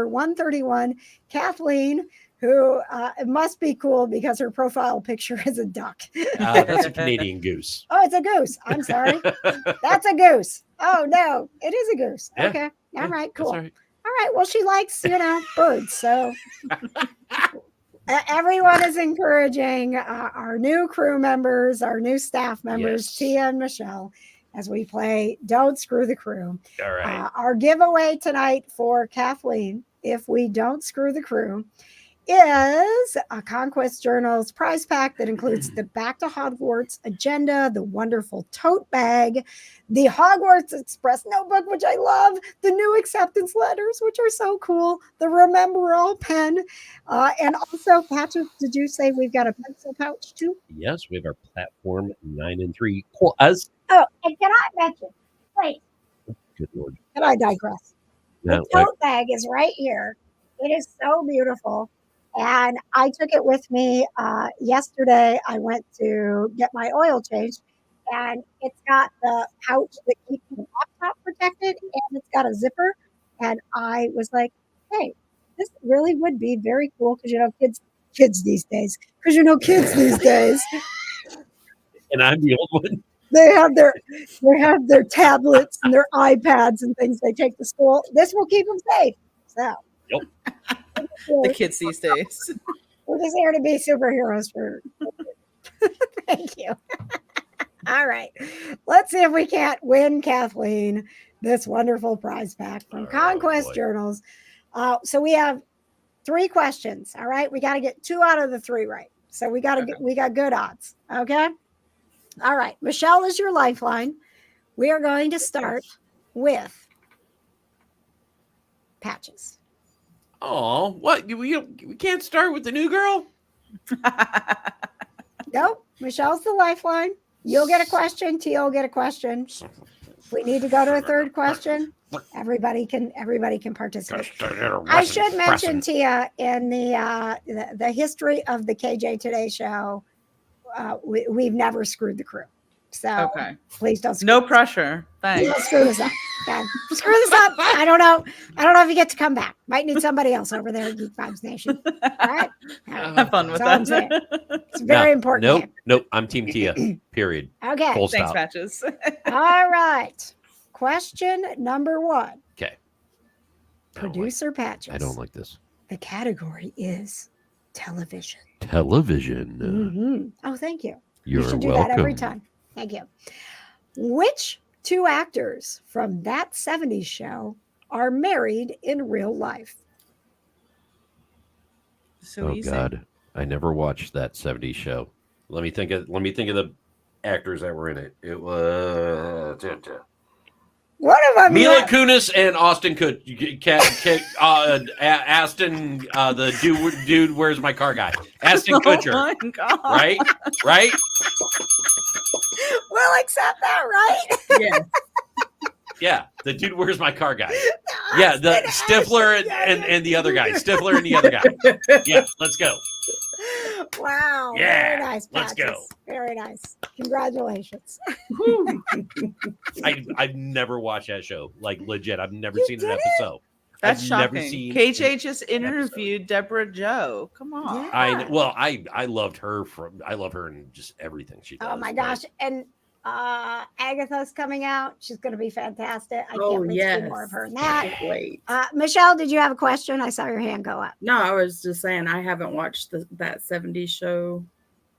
131, Kathleen, who it must be cool because her profile picture is a duck. That's a Canadian goose. Oh, it's a goose. I'm sorry. That's a goose. Oh, no, it is a goose. Yeah. Okay. All right, cool. That's all right. All right. Well, she likes, birds. So everyone is encouraging our new crew members, our new staff members, Yes. Tia and Michelle, as we play Don't Screw the Crew. All right. Our giveaway tonight for Kathleen, if we don't screw the crew, is a ConQuest Journals prize pack that includes the Back to Hogwarts agenda, the wonderful tote bag, the Hogwarts Express notebook, which I love, the new acceptance letters, which are so cool, the Remember All pen, and also, Patrick, did you say we've got a pencil pouch too? Yes, we have our platform 9 and 3 As Oh, and can I mention, wait, good Lord. can I digress? No, The tote bag is right here. It is so beautiful. And I took it with me yesterday. I went to get my oil changed, and it's got the pouch that keeps the laptop protected, and it's got a zipper. And I was like, hey, this really would be very cool because, kids these days, and I'm the old one. they have their tablets and their iPads and things they take to school. This will keep them safe. So. Yep. The kids these days. We're just here to be superheroes for. Thank you. All right. Let's see if we can't win Kathleen this wonderful prize pack from ConQuest Journals. So we have 3 questions. All right. We got to get 2 out of the 3 right. So we got good odds. Okay. All right. Michelle is your lifeline. We are going to start with Patches. Oh, what? We can't start with the new girl? Nope. Michelle's the lifeline. You'll get a question. Tia will get a question. If we need to go to a 3rd question, everybody can participate. I should mention, Tia, in the history of the KJ Today show, we've never screwed the crew. So please don't screw No pressure. Thanks. Don't screw this up. Okay. Screw this up. I don't know if you get to come back. Might need somebody else over there at Geek Vibes Nation. All right. Have fun with That's all I'm that. saying. It's a very important. game. Nope. I'm Team Tia. Period. Okay. Full Thanks, stop. Patches. All right. Question number 1. Okay. Producer Patches. I don't like this. The category is television. Television. Mhm. Oh, thank you. You're You should do welcome. that every time. Thank you. Which 2 actors from That 70s Show are married in real life? So Oh easy. God, I never watched that 70s show. Let me think of the actors that were in it. It was One of them. Mila Kunis and Austin Aston, the dude, where's my car guy? Aston Kutcher. Oh my God. Right? We'll accept that, right? Yeah. Yeah, the dude, where's my car guy? Yeah, the Stifler and the other guy. Stifler and the other guy. Yeah, let's go. Wow. Yeah, Very nice. let's go. Patches. Very nice. Congratulations. I've never watched that show. Like legit, I've never You seen an didn't? episode. That's I've shocking. never seen KJ just interviewed Deborah Joe. Come on. Yeah. I loved her in just everything she does. Oh my Like, gosh. And Agatha's coming out. She's going to be fantastic. I Oh, can't wait to see yes. more of her in that. Can't wait. Michelle, did you have a question? I saw your hand go up. No, I was just saying I haven't watched that 70s show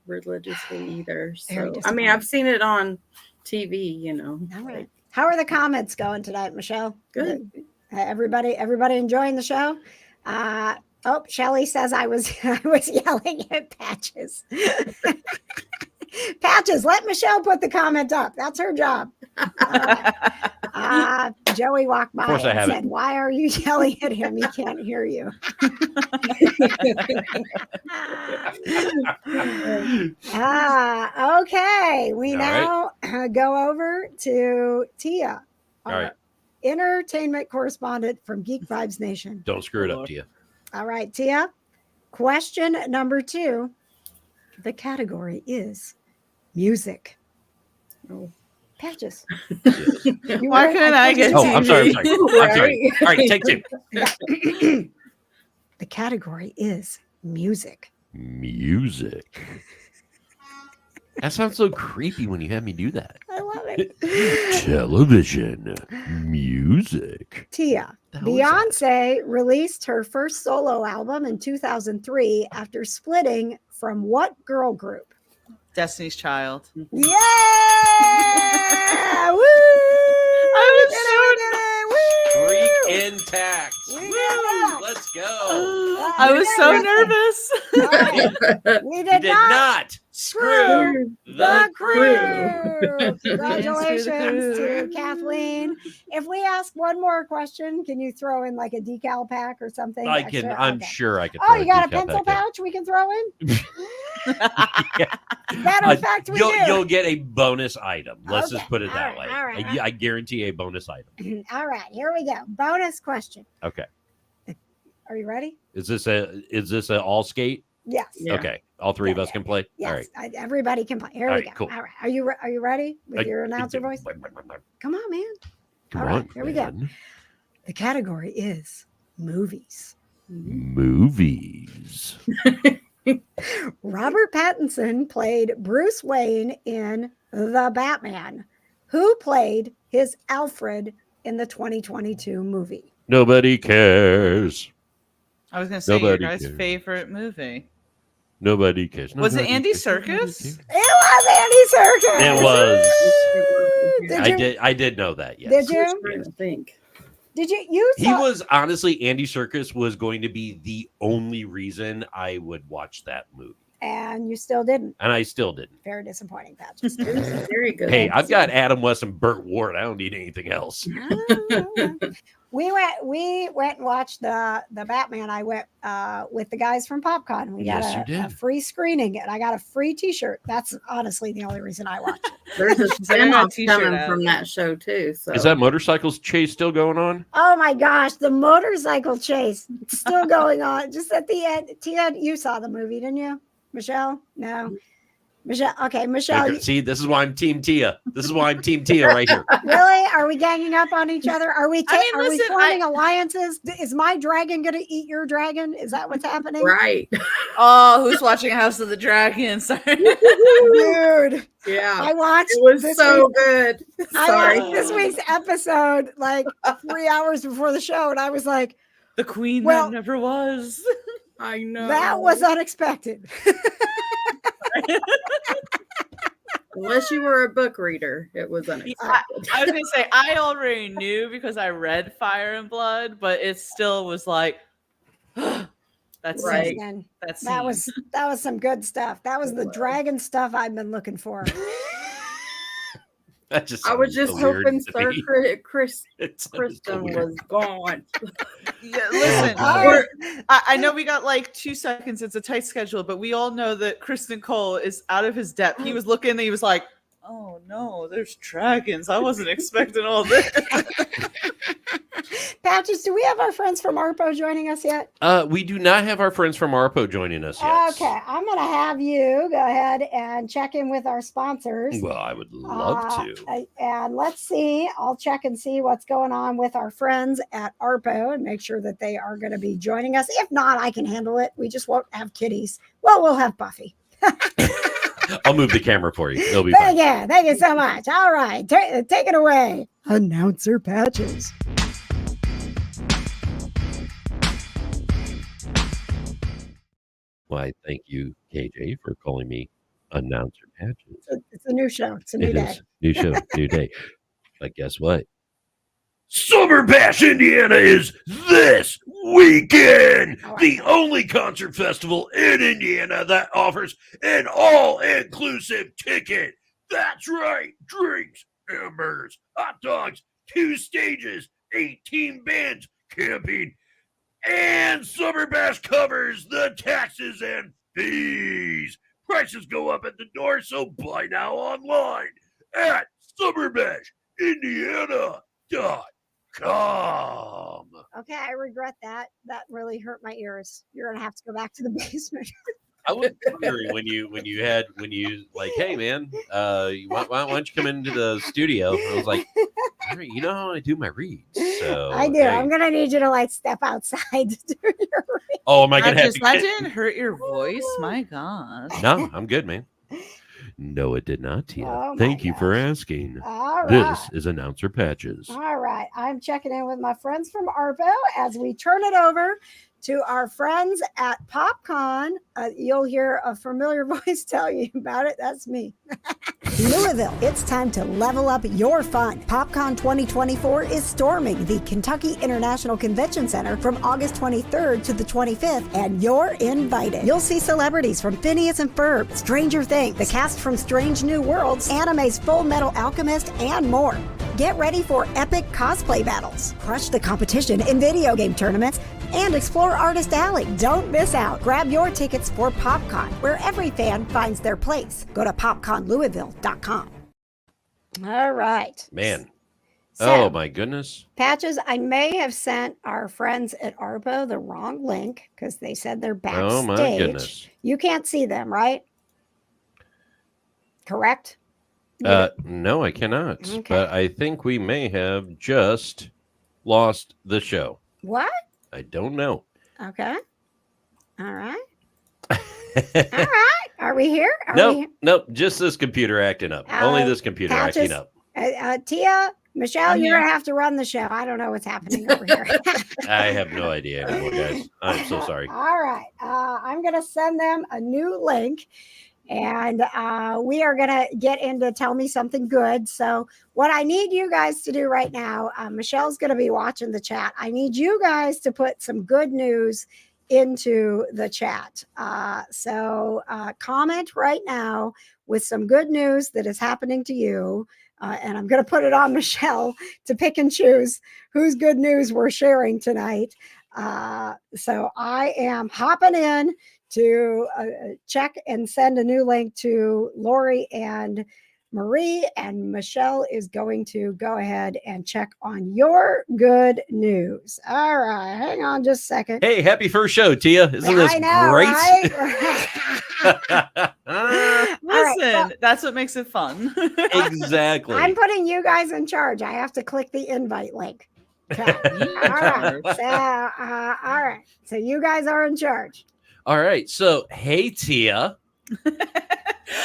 religiously either. Very So I mean, I've seen it on TV, All right. How are the comments going tonight, Michelle? Good. Everybody enjoying the show? Shelley says I was yelling at Patches. Patches, let Michelle put the comment up. That's her job. Joey walked by course I and have it. said, "Why are you yelling at him? He can't hear you." Okay. We All now go over to Tia, All our right. entertainment correspondent from Geek Vibes Nation. Don't screw it up Lord. to you. All right, Tia. Question number 2. The category is music. Oh. Patches. Yes. You Why were- couldn't I think you get Oh, said- I'm sorry. I'm sorry. I'm sorry. Right. All right, take 2. The category is music. Music. That sounds so creepy when you have me do that. I love it. Television. Music. Tia, The hell is that? Beyonce released her first solo album in 2003 after splitting from what girl group? Destiny's Child. Yeah! Woo! I was We did it! Woo! Freak intact. We did Woo! it! Let's go. I was so Yeah. nervous. All right. We You did did not not screw the crew. crew. Congratulations Crew. to Kathleen. If we ask one more question, can you throw in like a decal pack or something? I can. extra? I'm Okay. sure I can. Oh, throw you got a decal pencil pack in. pouch we can throw in? Matter of fact, we You'll do. get a bonus item. Let's Okay. just put it All that right, way. all right, I guarantee a bonus item. All right, here we go. Bonus question. Okay. Are you ready? Is this a all skate? Yes. Yeah. Okay. All three of Yeah, us can play. Yes. All right. Everybody can play. Here All we right, go. cool. All right. Are you ready with your announcer voice? Come on, man. Come All on. right, here we go. man. The category is movies. Movies. Robert Pattinson played Bruce Wayne in The Batman. Who played his Alfred in the 2022 movie? Nobody cares. I was going to say Nobody your guys' cares. favorite movie. Nobody cares. Was it Nobody Andy cares. Serkis? It was Andy Serkis. It was. Did you? I did know that. Yes. Did I was you? trying to think. Did you? He saw- was honestly, Andy Serkis was going to be the only reason I would watch that movie, And you still didn't. and I still didn't. Very disappointing, Patches. It was very good. Hey, I've got Adam West and Burt Ward. I don't need anything else. We went and watched the Batman. I went with the guys from PopCon. We got Yes, you a did. free screening and I got a free t-shirt. That's honestly the only reason I watched it. There's a I got a spin-off t-shirt coming out. from that show too. So Is that motorcycles chase still going on? Oh my gosh, the motorcycle chase. It's still going on. Just at the end. Tia, you saw the movie, didn't you? Michelle? No. Michelle. Okay, Michelle. See, this is why I'm Team Tia. This is why I'm Team Tia right here. Really? Are we ganging up on each other? Are we I mean, are we listen, forming alliances? Is my dragon going to eat your dragon? Is that what's happening? right? Oh, who's watching House of the Dragon? Sorry. Dude, Yeah, I watched it was this so week's- good. I Sorry. watched this week's episode like 3 hours before the show, and I was like, The queen Well- that never was. I know that was unexpected. Unless you were a book reader, it was unexpected. I was gonna say I already knew because I read Fire and Blood, but it still was like that's Right. Man, That's that was some good stuff. That was the dragon stuff I've been looking for. That just I was sounds just so weird hoping to Sir me. It sounds so Kristen weird. was gone. Yeah, listen, Oh, I know we got like 2 seconds. It's a tight schedule, but we all know that Kristen Cole is out of his depth. He was looking and he was like, oh no, there's dragons. I wasn't expecting all this. Patches, do we have our friends from ARPO joining us yet? We do not have our friends from ARPO joining us yet. Okay, I'm going to have you go ahead and check in with our sponsors. Well, I would love to. And let's see. I'll check and see what's going on with our friends at ARPO and make sure that they are going to be joining us. If not, I can handle it. We just won't have kitties. Well, we'll have Buffy. I'll move the camera for you. It'll be fine. Thank you so much. All right, take it away. Announcer Patches. Well, I thank you, KJ, for calling me Announcer Patches. It's a new show. It's a new It day. is. New show, new day. But guess what? Summer Bash Indiana is this weekend. All right. The only concert festival in Indiana that offers an all-inclusive ticket. That's right. Drinks, hamburgers, hot dogs, 2 stages, 18 bands, camping, and Summer Bash covers the taxes and fees. Prices go up at the door, so buy now online at summerbashindiana.com. Okay, I regret that. That really hurt my ears. You're gonna have to go back to the basement. I was wondering when you like, hey man, why don't you come into the studio? I was like, all right, you know how I do my reads. So I do. hey. I'm gonna need you to like step outside to do your read. Oh, am I gonna have to That didn't hurt your voice. My God. No, I'm good, man. No, it did not, Tia. Oh, my Thank you for gosh. asking. All right. This is Announcer Patches. All right. I'm checking in with my friends from ARPO as we turn it over to our friends at PopCon. You'll hear a familiar voice tell you about it. That's me. Louisville, it's time to level up your fun. PopCon 2024 is storming the Kentucky International Convention Center from August 23rd to the 25th, and you're invited. You'll see celebrities from Phineas and Ferb, Stranger Things, the cast from Strange New Worlds, anime's Full Metal Alchemist, and more. Get ready for epic cosplay battles, crush the competition in video game tournaments, and explore Artist Alley. Don't miss out. Grab your tickets for PopCon, where every fan finds their place. Go to popconlouisville.com. All right. Man. So, Oh my goodness. Patches, I may have sent our friends at ARPO the wrong link because they said they're backstage. Oh my goodness. You can't see them, right? Correct? No, I cannot. Okay. But I think we may have just lost the show. What? I don't know. Okay. All right. All right. Are we here? Are we Nope, here? nope. Just this computer acting up. Only this computer Patches, acting up. Tia, Michelle, I'm you're here. going to have to run the show. I don't know what's happening over here. I have no idea anymore, guys. I'm so sorry. All right. I'm going to send them a new link. And we are going to get into Tell Me Something Good. So what I need you guys to do right now, Michelle's going to be watching the chat. I need you guys to put some good news into the chat. So comment right now with some good news that is happening to you. And I'm going to put it on Michelle to pick and choose whose good news we're sharing tonight. So I am hopping in to check and send a new link to Lori and Marie, and Michelle is going to go ahead and check on your good news. All right, hang on just a second. Hey, happy first show, Tia. Isn't this I know, great? Right? Listen, that's what makes it fun. Exactly. I'm putting you guys in charge. I have to click the invite link. Okay. All right. All right. So you guys are in charge. All right. So, hey, Tia.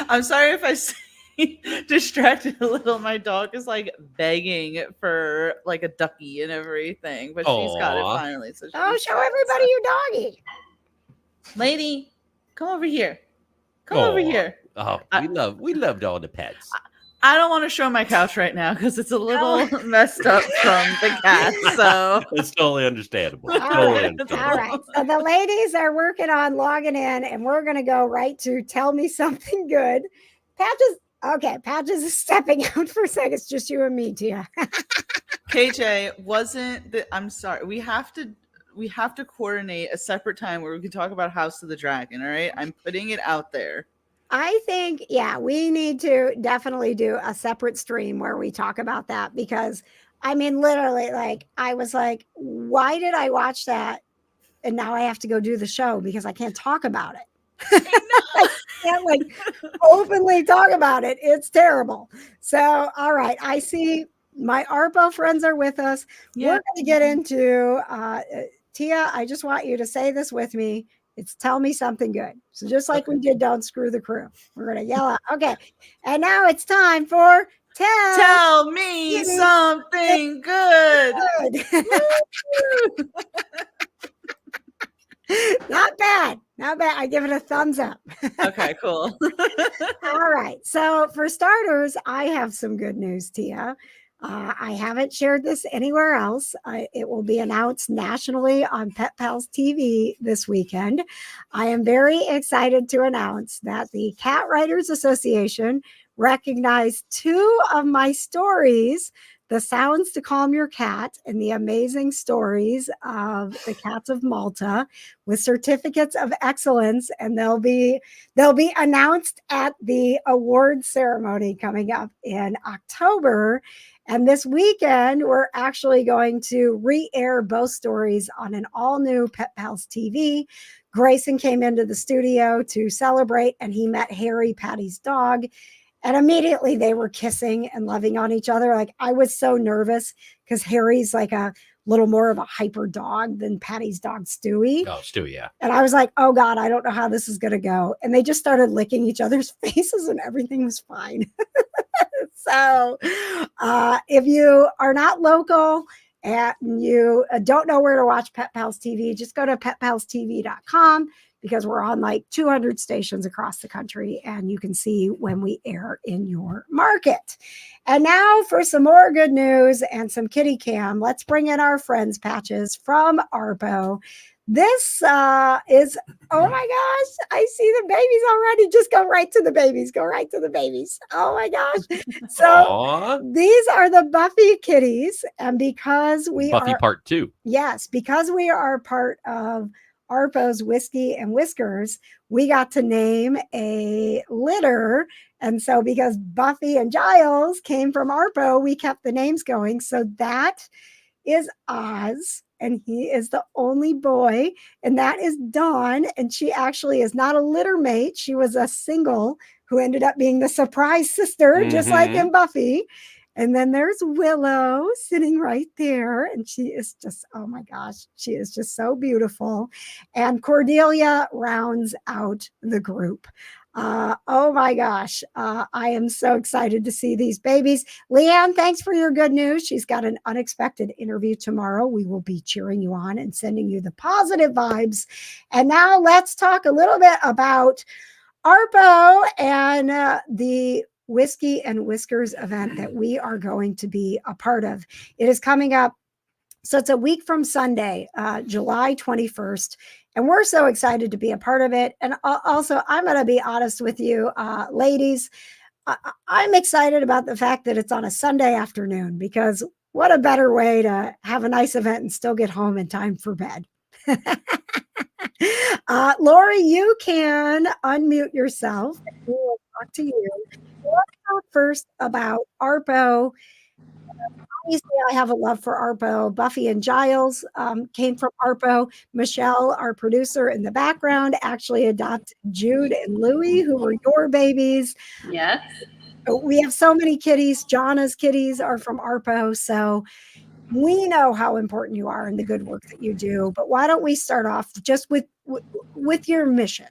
I'm sorry if I seem distracted a little. My dog is like begging for like a ducky and everything, but she's got it Aw. finally. So Oh, she's show everybody your doggy. lady, come over here. Come over Aw. here. Oh, we loved all the pets. I don't want to show my couch right now because it's a little messed up from the cat. So It's totally understandable. All Totally right. understandable. All right. So the ladies are working on logging in, and we're going to go right to Tell Me Something Good. Patches. Okay. Patches is stepping out for a second. It's just you and me, Tia. KJ I'm sorry. We have to coordinate a separate time where we can talk about House of the Dragon. All right. I'm putting it out there. I think, yeah, we need to definitely do a separate stream where we talk about that because, I mean, literally, like, I was like, why did I watch that? And now I have to go do the show because I can't talk about it. I can't, like, openly talk about it. It's terrible. So, all right. I see my ARPO friends are with us. Yeah. We're going to get into, Tia, I just want you to say this with me. It's Tell Me Something Good. So just like we did Don't Screw the Krew, we're going to yell out. Okay. And now it's time for Tell me something good. Not bad. Not bad. I give it a thumbs up. Okay, cool. All right. So for starters, I have some good news, Tia. I haven't shared this anywhere else. It will be announced nationally on Pet Pals TV this weekend. I am very excited to announce that the Cat Writers Association recognized 2 of my stories The Sounds to Calm Your Cat and the Amazing Stories of the Cats of Malta with certificates of excellence, and they'll be announced at the award ceremony coming up in October. And this weekend, we're actually going to re-air both stories on an all-new Pet Pals TV. Grayson came into the studio to celebrate, and he met Harry, Patty's dog. And immediately they were kissing and loving on each other. Like, I was so nervous because Harry's like a little more of a hyper dog than Patty's dog, Stewie. Oh, Stewie, yeah. And I was like, oh God, I don't know how this is going to go. And they just started licking each other's faces and everything was fine. So if you are not local and you don't know where to watch Pet Pals TV, just go to petpalstv.com, because we're on like 200 stations across the country and you can see when we air in your market. And now for some more good news and some kitty cam, let's bring in our friends patches from ARPO. This is, oh my gosh, I see the babies already. Just go right to the babies. Go right to the babies. Oh my gosh. So Aww. These are the Buffy kitties. And because we Buffy are Part 2. Yes, because we are part of ARPO's Whiskey and Whiskers, we got to name a litter. And so because Buffy and Giles came from ARPO, we kept the names going. So that is Oz, and he is the only boy. And that is Dawn, and she actually is not a litter mate. She was a single who ended up being the surprise sister, just like in Buffy. And then there's Willow sitting right there. And she is just, oh my gosh, she is just so beautiful. And Cordelia rounds out the group. Oh my gosh, I am so excited to see these babies. Leanne, thanks for your good news. She's got an unexpected interview tomorrow. We will be cheering you on and sending you the positive vibes. And now let's talk a little bit about ARPO and the Whiskey and Whiskers event that we are going to be a part of. It is coming up. So it's a week from Sunday, July 21st. And we're so excited to be a part of it. And also, I'm going to be honest with you, ladies. I'm excited about the fact that it's on a Sunday afternoon, because what a better way to have a nice event and still get home in time for bed. Lori, you can unmute yourself. We will talk to you. Let's talk first about ARPO. Obviously, I have a love for ARPO. Buffy and Giles came from ARPO. Michelle, our producer in the background, actually adopted Jude and Louie, who were your babies. Yes. We have so many kitties. Jana's kitties are from ARPO. So we know how important you are and the good work that you do. But why don't we start off just with your mission?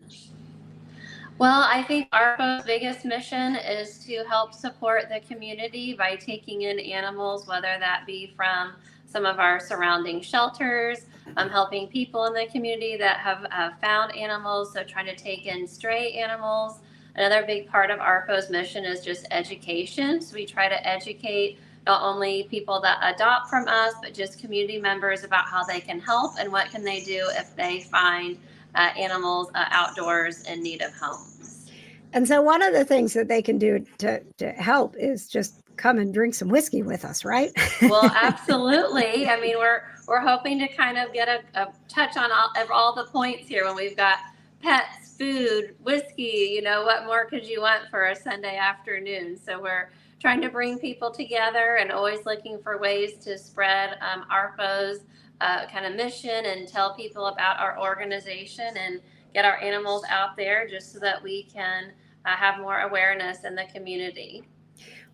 Well, I think ARPO's biggest mission is to help support the community by taking in animals, whether that be from some of our surrounding shelters, helping people in the community that have found animals, so trying to take in stray animals. Another big part of ARPO's mission is just education. So we try to educate not only people that adopt from us, but just community members about how they can help and what can they do if they find animals outdoors in need of homes. And so one of the things that they can do to help is just come and drink some whiskey with us, right? Well, absolutely. I mean, we're hoping to kind of get a touch on all the points here when we've got pets, food, whiskey, what more could you want for a Sunday afternoon? So we're trying to bring people together and always looking for ways to spread ARPO's kind of mission and tell people about our organization and get our animals out there just so that we can have more awareness in the community.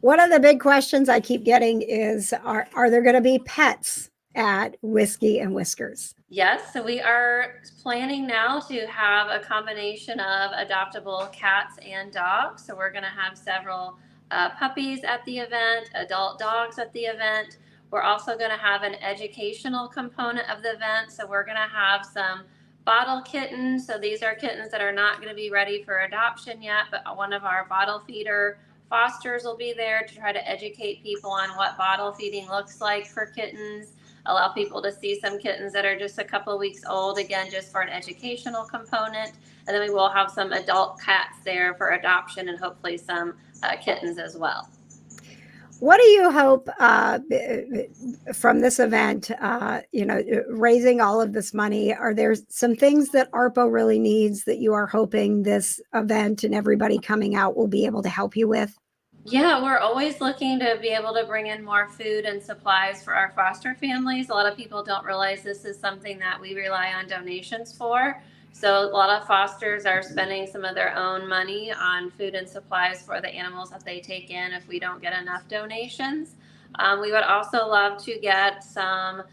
One of the big questions I keep getting is, are there going to be pets at Whiskey and Whiskers? Yes, so we are planning now to have a combination of adoptable cats and dogs. So we're going to have several puppies at the event, adult dogs at the event. We're also going to have an educational component of the event. So we're going to have some bottle kittens. So these are kittens that are not going to be ready for adoption yet, but one of our bottle feeder fosters will be there to try to educate people on what bottle feeding looks like for kittens, allow people to see some kittens that are just a couple of weeks old, again, just for an educational component. And then we will have some adult cats there for adoption and hopefully some kittens as well. What do you hope from this event, raising all of this money? Are there some things that ARPO really needs that you are hoping this event and everybody coming out will be able to help you with? Yeah, we're always looking to be able to bring in more food and supplies for our foster families. A lot of people don't realize this is something that we rely on donations for. So a lot of fosters are spending some of their own money on food and supplies for the animals that they take in if we don't get enough donations. We would also love to get some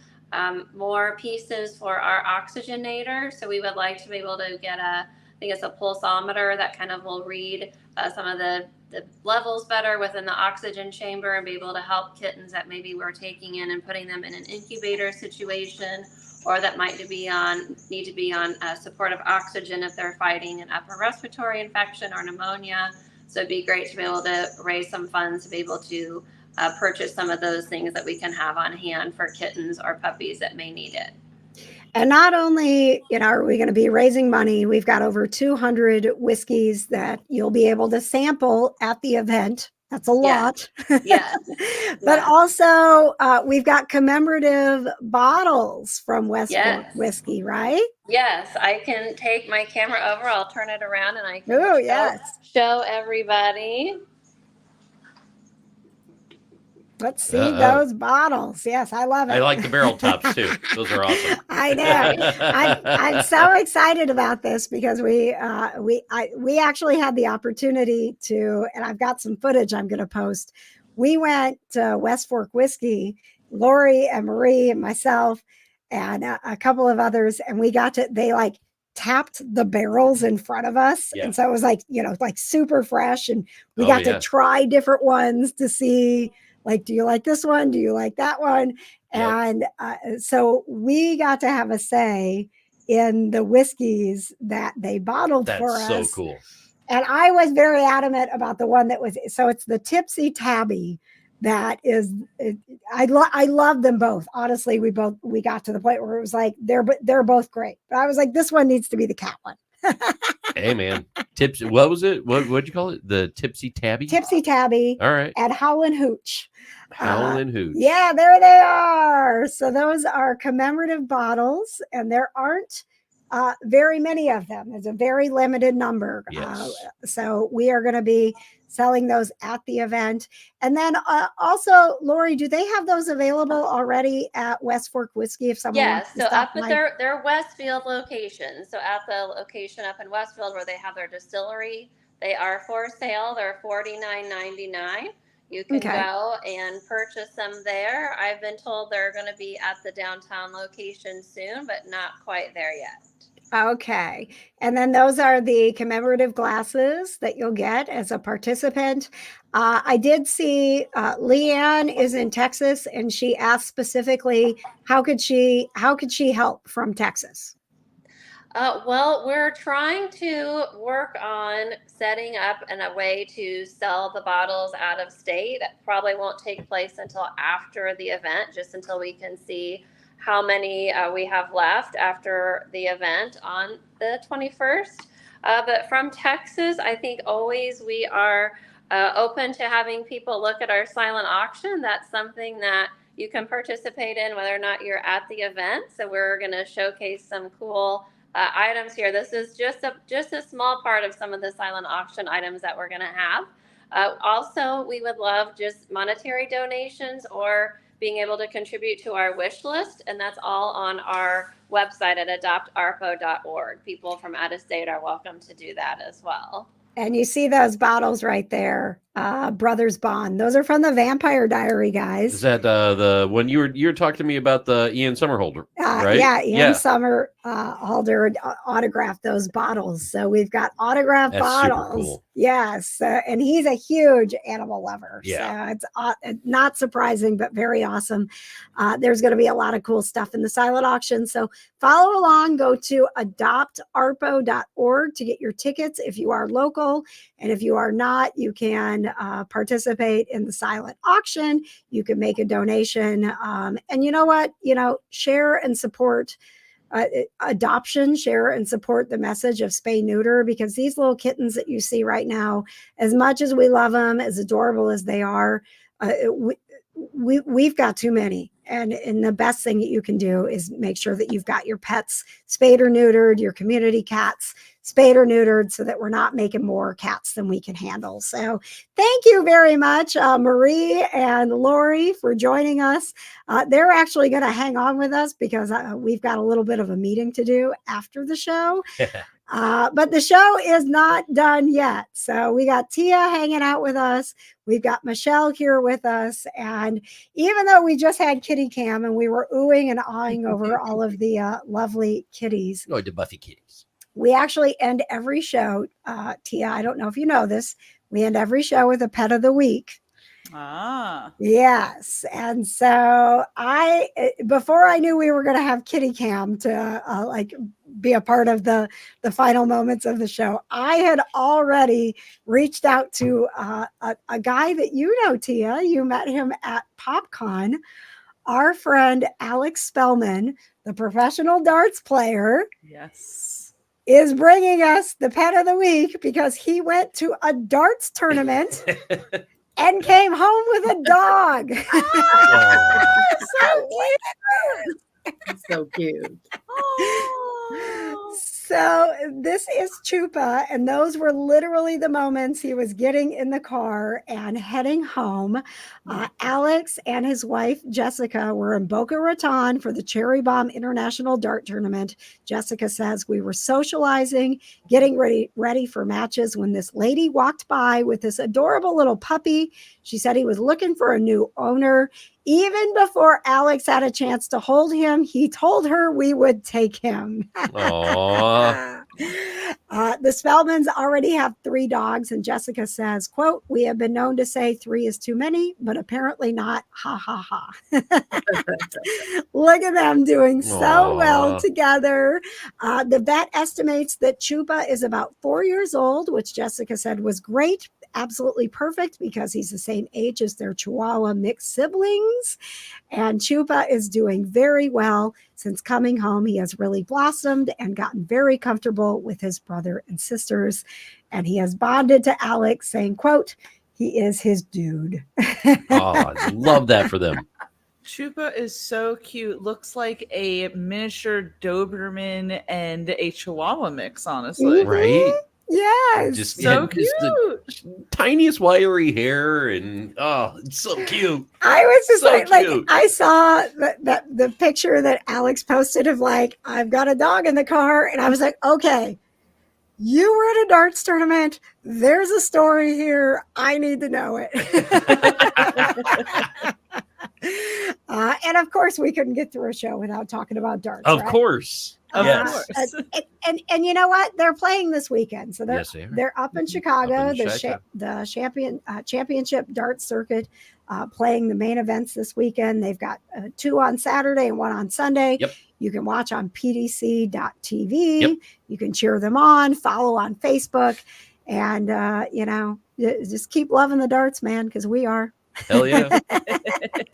more pieces for our oxygenator. So we would like to be able to get I think it's a pulsometer that kind of will read some of the levels better within the oxygen chamber and be able to help kittens that maybe we're taking in and putting them in an incubator situation, or that might need to be on supportive oxygen if they're fighting an upper respiratory infection or pneumonia. So it'd be great to be able to raise some funds to be able to purchase some of those things that we can have on hand for kittens or puppies that may need it. And not only, are we going to be raising money, we've got over 200 whiskeys that you'll be able to sample at the event. That's a lot. Yes. But also, we've got commemorative bottles from West Fork Whiskey, right? Yes, I can take my camera over. I'll turn it around and I can show everybody. Let's see those bottles. Yes, I love it. I like the barrel tops too. Those are awesome. I know. I'm so excited about this because we actually had the opportunity to, and I've got some footage I'm going to post. We went to West Fork Whiskey, Lori and Marie and myself and a couple of others, and they like tapped the barrels in front of us. Yeah. And so it was like, like super fresh, and we got to try different ones to see, like, do you like this one? Do you like that one? And so we got to have a say in the whiskeys that they bottled for us. That's so cool. And I was very adamant about the one that was, so it's the Tipsy Tabby. That is, I love them both. Honestly, we got to the point where it was like, they're both great. But I was like, this one needs to be the cat one. Hey man, what was it? What'd you call it? The Tipsy Tabby? Tipsy Tabby. All right. And Howlin' Hooch. Howlin' Hooch. Yeah, there they are. So those are commemorative bottles, and there aren't very many of them. There's a very limited number. Yes. So we are going to be selling those at the event. And then also, Lori, do they have those available already at West Fork Whiskey if someone wants to so stop up at their Westfield location. So at the location up in Westfield where they have their distillery, they are for sale. They're $49.99. You can go and purchase them there. I've been told they're going to be at the downtown location soon, but not quite there yet. Okay. And then those are the commemorative glasses that you'll get as a participant. I did see Leanne is in Texas, and she asked specifically, how could she help from Texas? Well, we're trying to work on setting up a way to sell the bottles out of state. That probably won't take place until after the event, just until we can see how many we have left after the event on the 21st. But from Texas, I think always we are open to having people look at our silent auction. That's something that you can participate in whether or not you're at the event. So we're going to showcase some cool items here. This is just a small part of some of the silent auction items that we're going to have. Also, we would love just monetary donations or being able to contribute to our wish list, and that's all on our website at adoptarpo.org. People from out of state are welcome to do that as well. And you see those bottles right there, Brothers Bond. Those are from the Vampire Diary, guys. Is that the when you were talking to me about the Ian Somerhalder, right? Yeah, Ian Somerhalder autographed those bottles. So we've got autographed bottles. Super cool. Yes, and he's a huge animal lover. Yeah. So it's not surprising, but very awesome. There's going to be a lot of cool stuff in the silent auction. So follow along. Go to adoptarpo.org to get your tickets if you are local. And if you are not, you can participate in the silent auction. You can make a donation. And you know what? Share and support adoption, share and support the message of spay neuter, because these little kittens that you see right now, as much as we love them, as adorable as they are, we've got too many. And the best thing that you can do is make sure that you've got your pets spayed or neutered, your community cats spayed or neutered, so that we're not making more cats than we can handle. So thank you very much, Marie and Lori, for joining us. They're actually going to hang on with us because we've got a little bit of a meeting to do after the show. But the show is not done yet. So we got Tia hanging out with us. We've got Michelle here with us. And even though we just had kitty cam and we were oohing and awing over all of the lovely kitties, Oh, the Buffy kitties. we actually end every show. Tia, I don't know if you know this. We end every show with a pet of the week. Yes. And so before I knew we were going to have kitty cam to be a part of the final moments of the show, I had already reached out to a guy that you know, Tia. You met him at PopCon. Our friend Alex Spellman, the professional darts player, Yes, is bringing us the pet of the week because he went to a darts tournament and came home with a dog. So cute. So this is Chupa, and those were literally the moments he was getting in the car and heading home. Alex and his wife, Jessica, were in Boca Raton for the Cherry Bomb International Dart Tournament. Jessica says, we were socializing, getting ready for matches when this lady walked by with this adorable little puppy. She said he was looking for a new owner. Even before Alex had a chance to hold him, he told her we would take him. Aww. The Spellmans already have 3 dogs, and Jessica says, quote, we have been known to say 3 is too many, but apparently not. Ha, ha, ha. Look at them doing so well together. The vet estimates that Chupa is about 4 years old, which Jessica said was great. Absolutely perfect because he's the same age as their Chihuahua mixed siblings. And Chupa is doing very well. Since coming home, he has really blossomed and gotten very comfortable with his brother and sisters. And he has bonded to Alex, saying, quote, he is his dude. I love that for them. Chupa is so cute. Looks like a miniature Doberman and a Chihuahua mix, honestly. Right? Yes. Just So cute. Just the tiniest wiry hair, and it's so cute. I was just So like cute. I saw the picture that Alex posted of I've got a dog in the car, and I was like, okay, you were at a darts tournament. There's a story here. I need to know it. And of course, we couldn't get through a show without talking about darts. Of right? course. Yes. And you know what? They're playing this weekend, so Yes, they are. they're up in Chicago. Up in Chi-Town. The championship darts circuit playing the main events this weekend. They've got 2 on Saturday and 1 on Sunday. Yep. You can watch on pdc.tv. Yep. You can cheer them on, follow on Facebook, and just keep loving the darts, man, because we are. Hell yeah.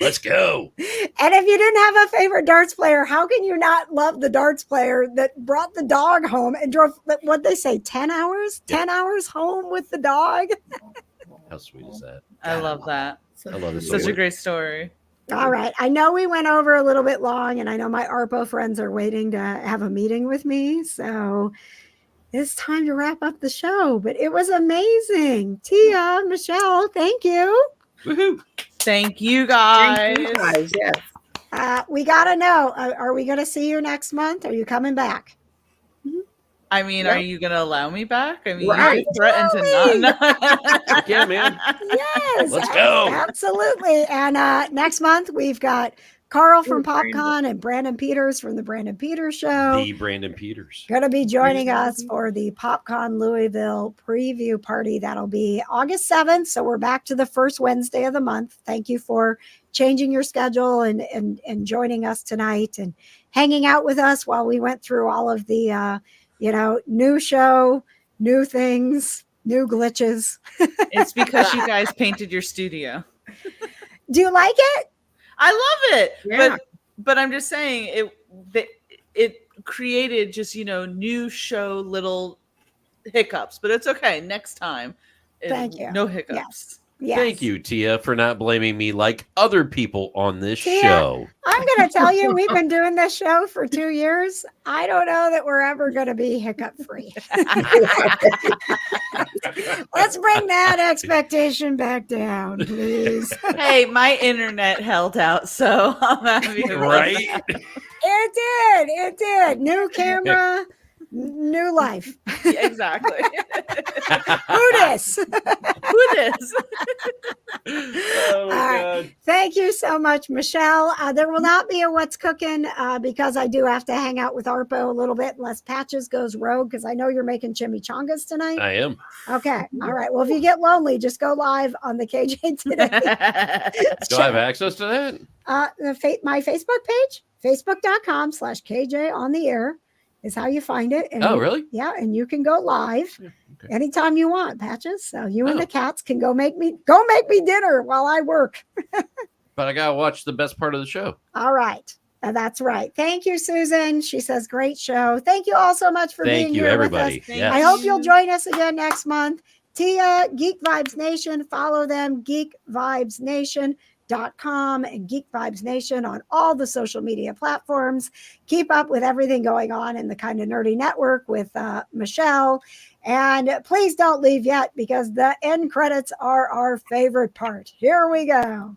Let's go. And if you didn't have a favorite darts player, how can you not love the darts player that brought the dog home and drove, what'd they say, 10 hours? 10 hours home with the dog? How sweet is that? I love that. I love this. Such a great story. All right. I know we went over a little bit long, and I know my ARPO friends are waiting to have a meeting with me. So it's time to wrap up the show. But it was amazing. Tia, Michelle, thank you. Woohoo. Thank you, guys. Thank you guys, yes. We got to know, are we going to see you next month? Are you coming back? I mean, Yep. Are you going to allow me back? I mean, Right. you threatened to not. Yeah, man. Yes. Let's go. Absolutely. And next month, we've got Carl from Brandon. PopCon and Brandon Peters from the Brandon Peters Show. The Brandon Peters. Going to be joining us for the PopCon Louisville preview party. That'll be August 7th. So we're back to the first Wednesday of the month. Thank you for changing your schedule and joining us tonight and hanging out with us while we went through all of the, new show, new things, new glitches. It's because you guys painted your studio. Do you like it? I love it. Yeah. But I'm just saying it created just, new show little hiccups, but it's okay. Next time. Thank you. No hiccups. Yes. Yes. Thank you, Tia, for not blaming me like other people on this Tia, show. I'm going to tell you, we've been doing this show for 2 years. I don't know that we're ever going to be hiccup free. Let's bring that expectation back down, please. Hey, my internet held out, so I'm happy about Right? that. It did. New camera, new life. Yeah, exactly. Who dis? Who dis? Oh, my All right. God. Thank you so much, Michelle. There will not be a What's Cooking because I do have to hang out with ARPO a little bit unless Patches goes rogue, because I know you're making chimichangas tonight. I am. Okay. All right. Well, if you get lonely, just go live on the KJ Today. Do I have access to that? My Facebook page, facebook.com/KJ on the air is how you find it. And Oh, you- really? Yeah. And you can go live Okay. anytime you want, Patches. So you and Oh. the cats can go make me dinner while I work. But I gotta watch the best part of the show. All right. That's right. Thank you, Susan. She says, great show. Thank you all so much for Thank being you, here everybody. with us. Yes. I hope you'll join us again next month. Tia, Geek Vibes Nation, follow them, geekvibesnation.com and Geek Vibes Nation on all the social media platforms. Keep up with everything going on in the Kind of Nerdy Network with Michelle. And please don't leave yet, because the end credits are our favorite part. Here we go.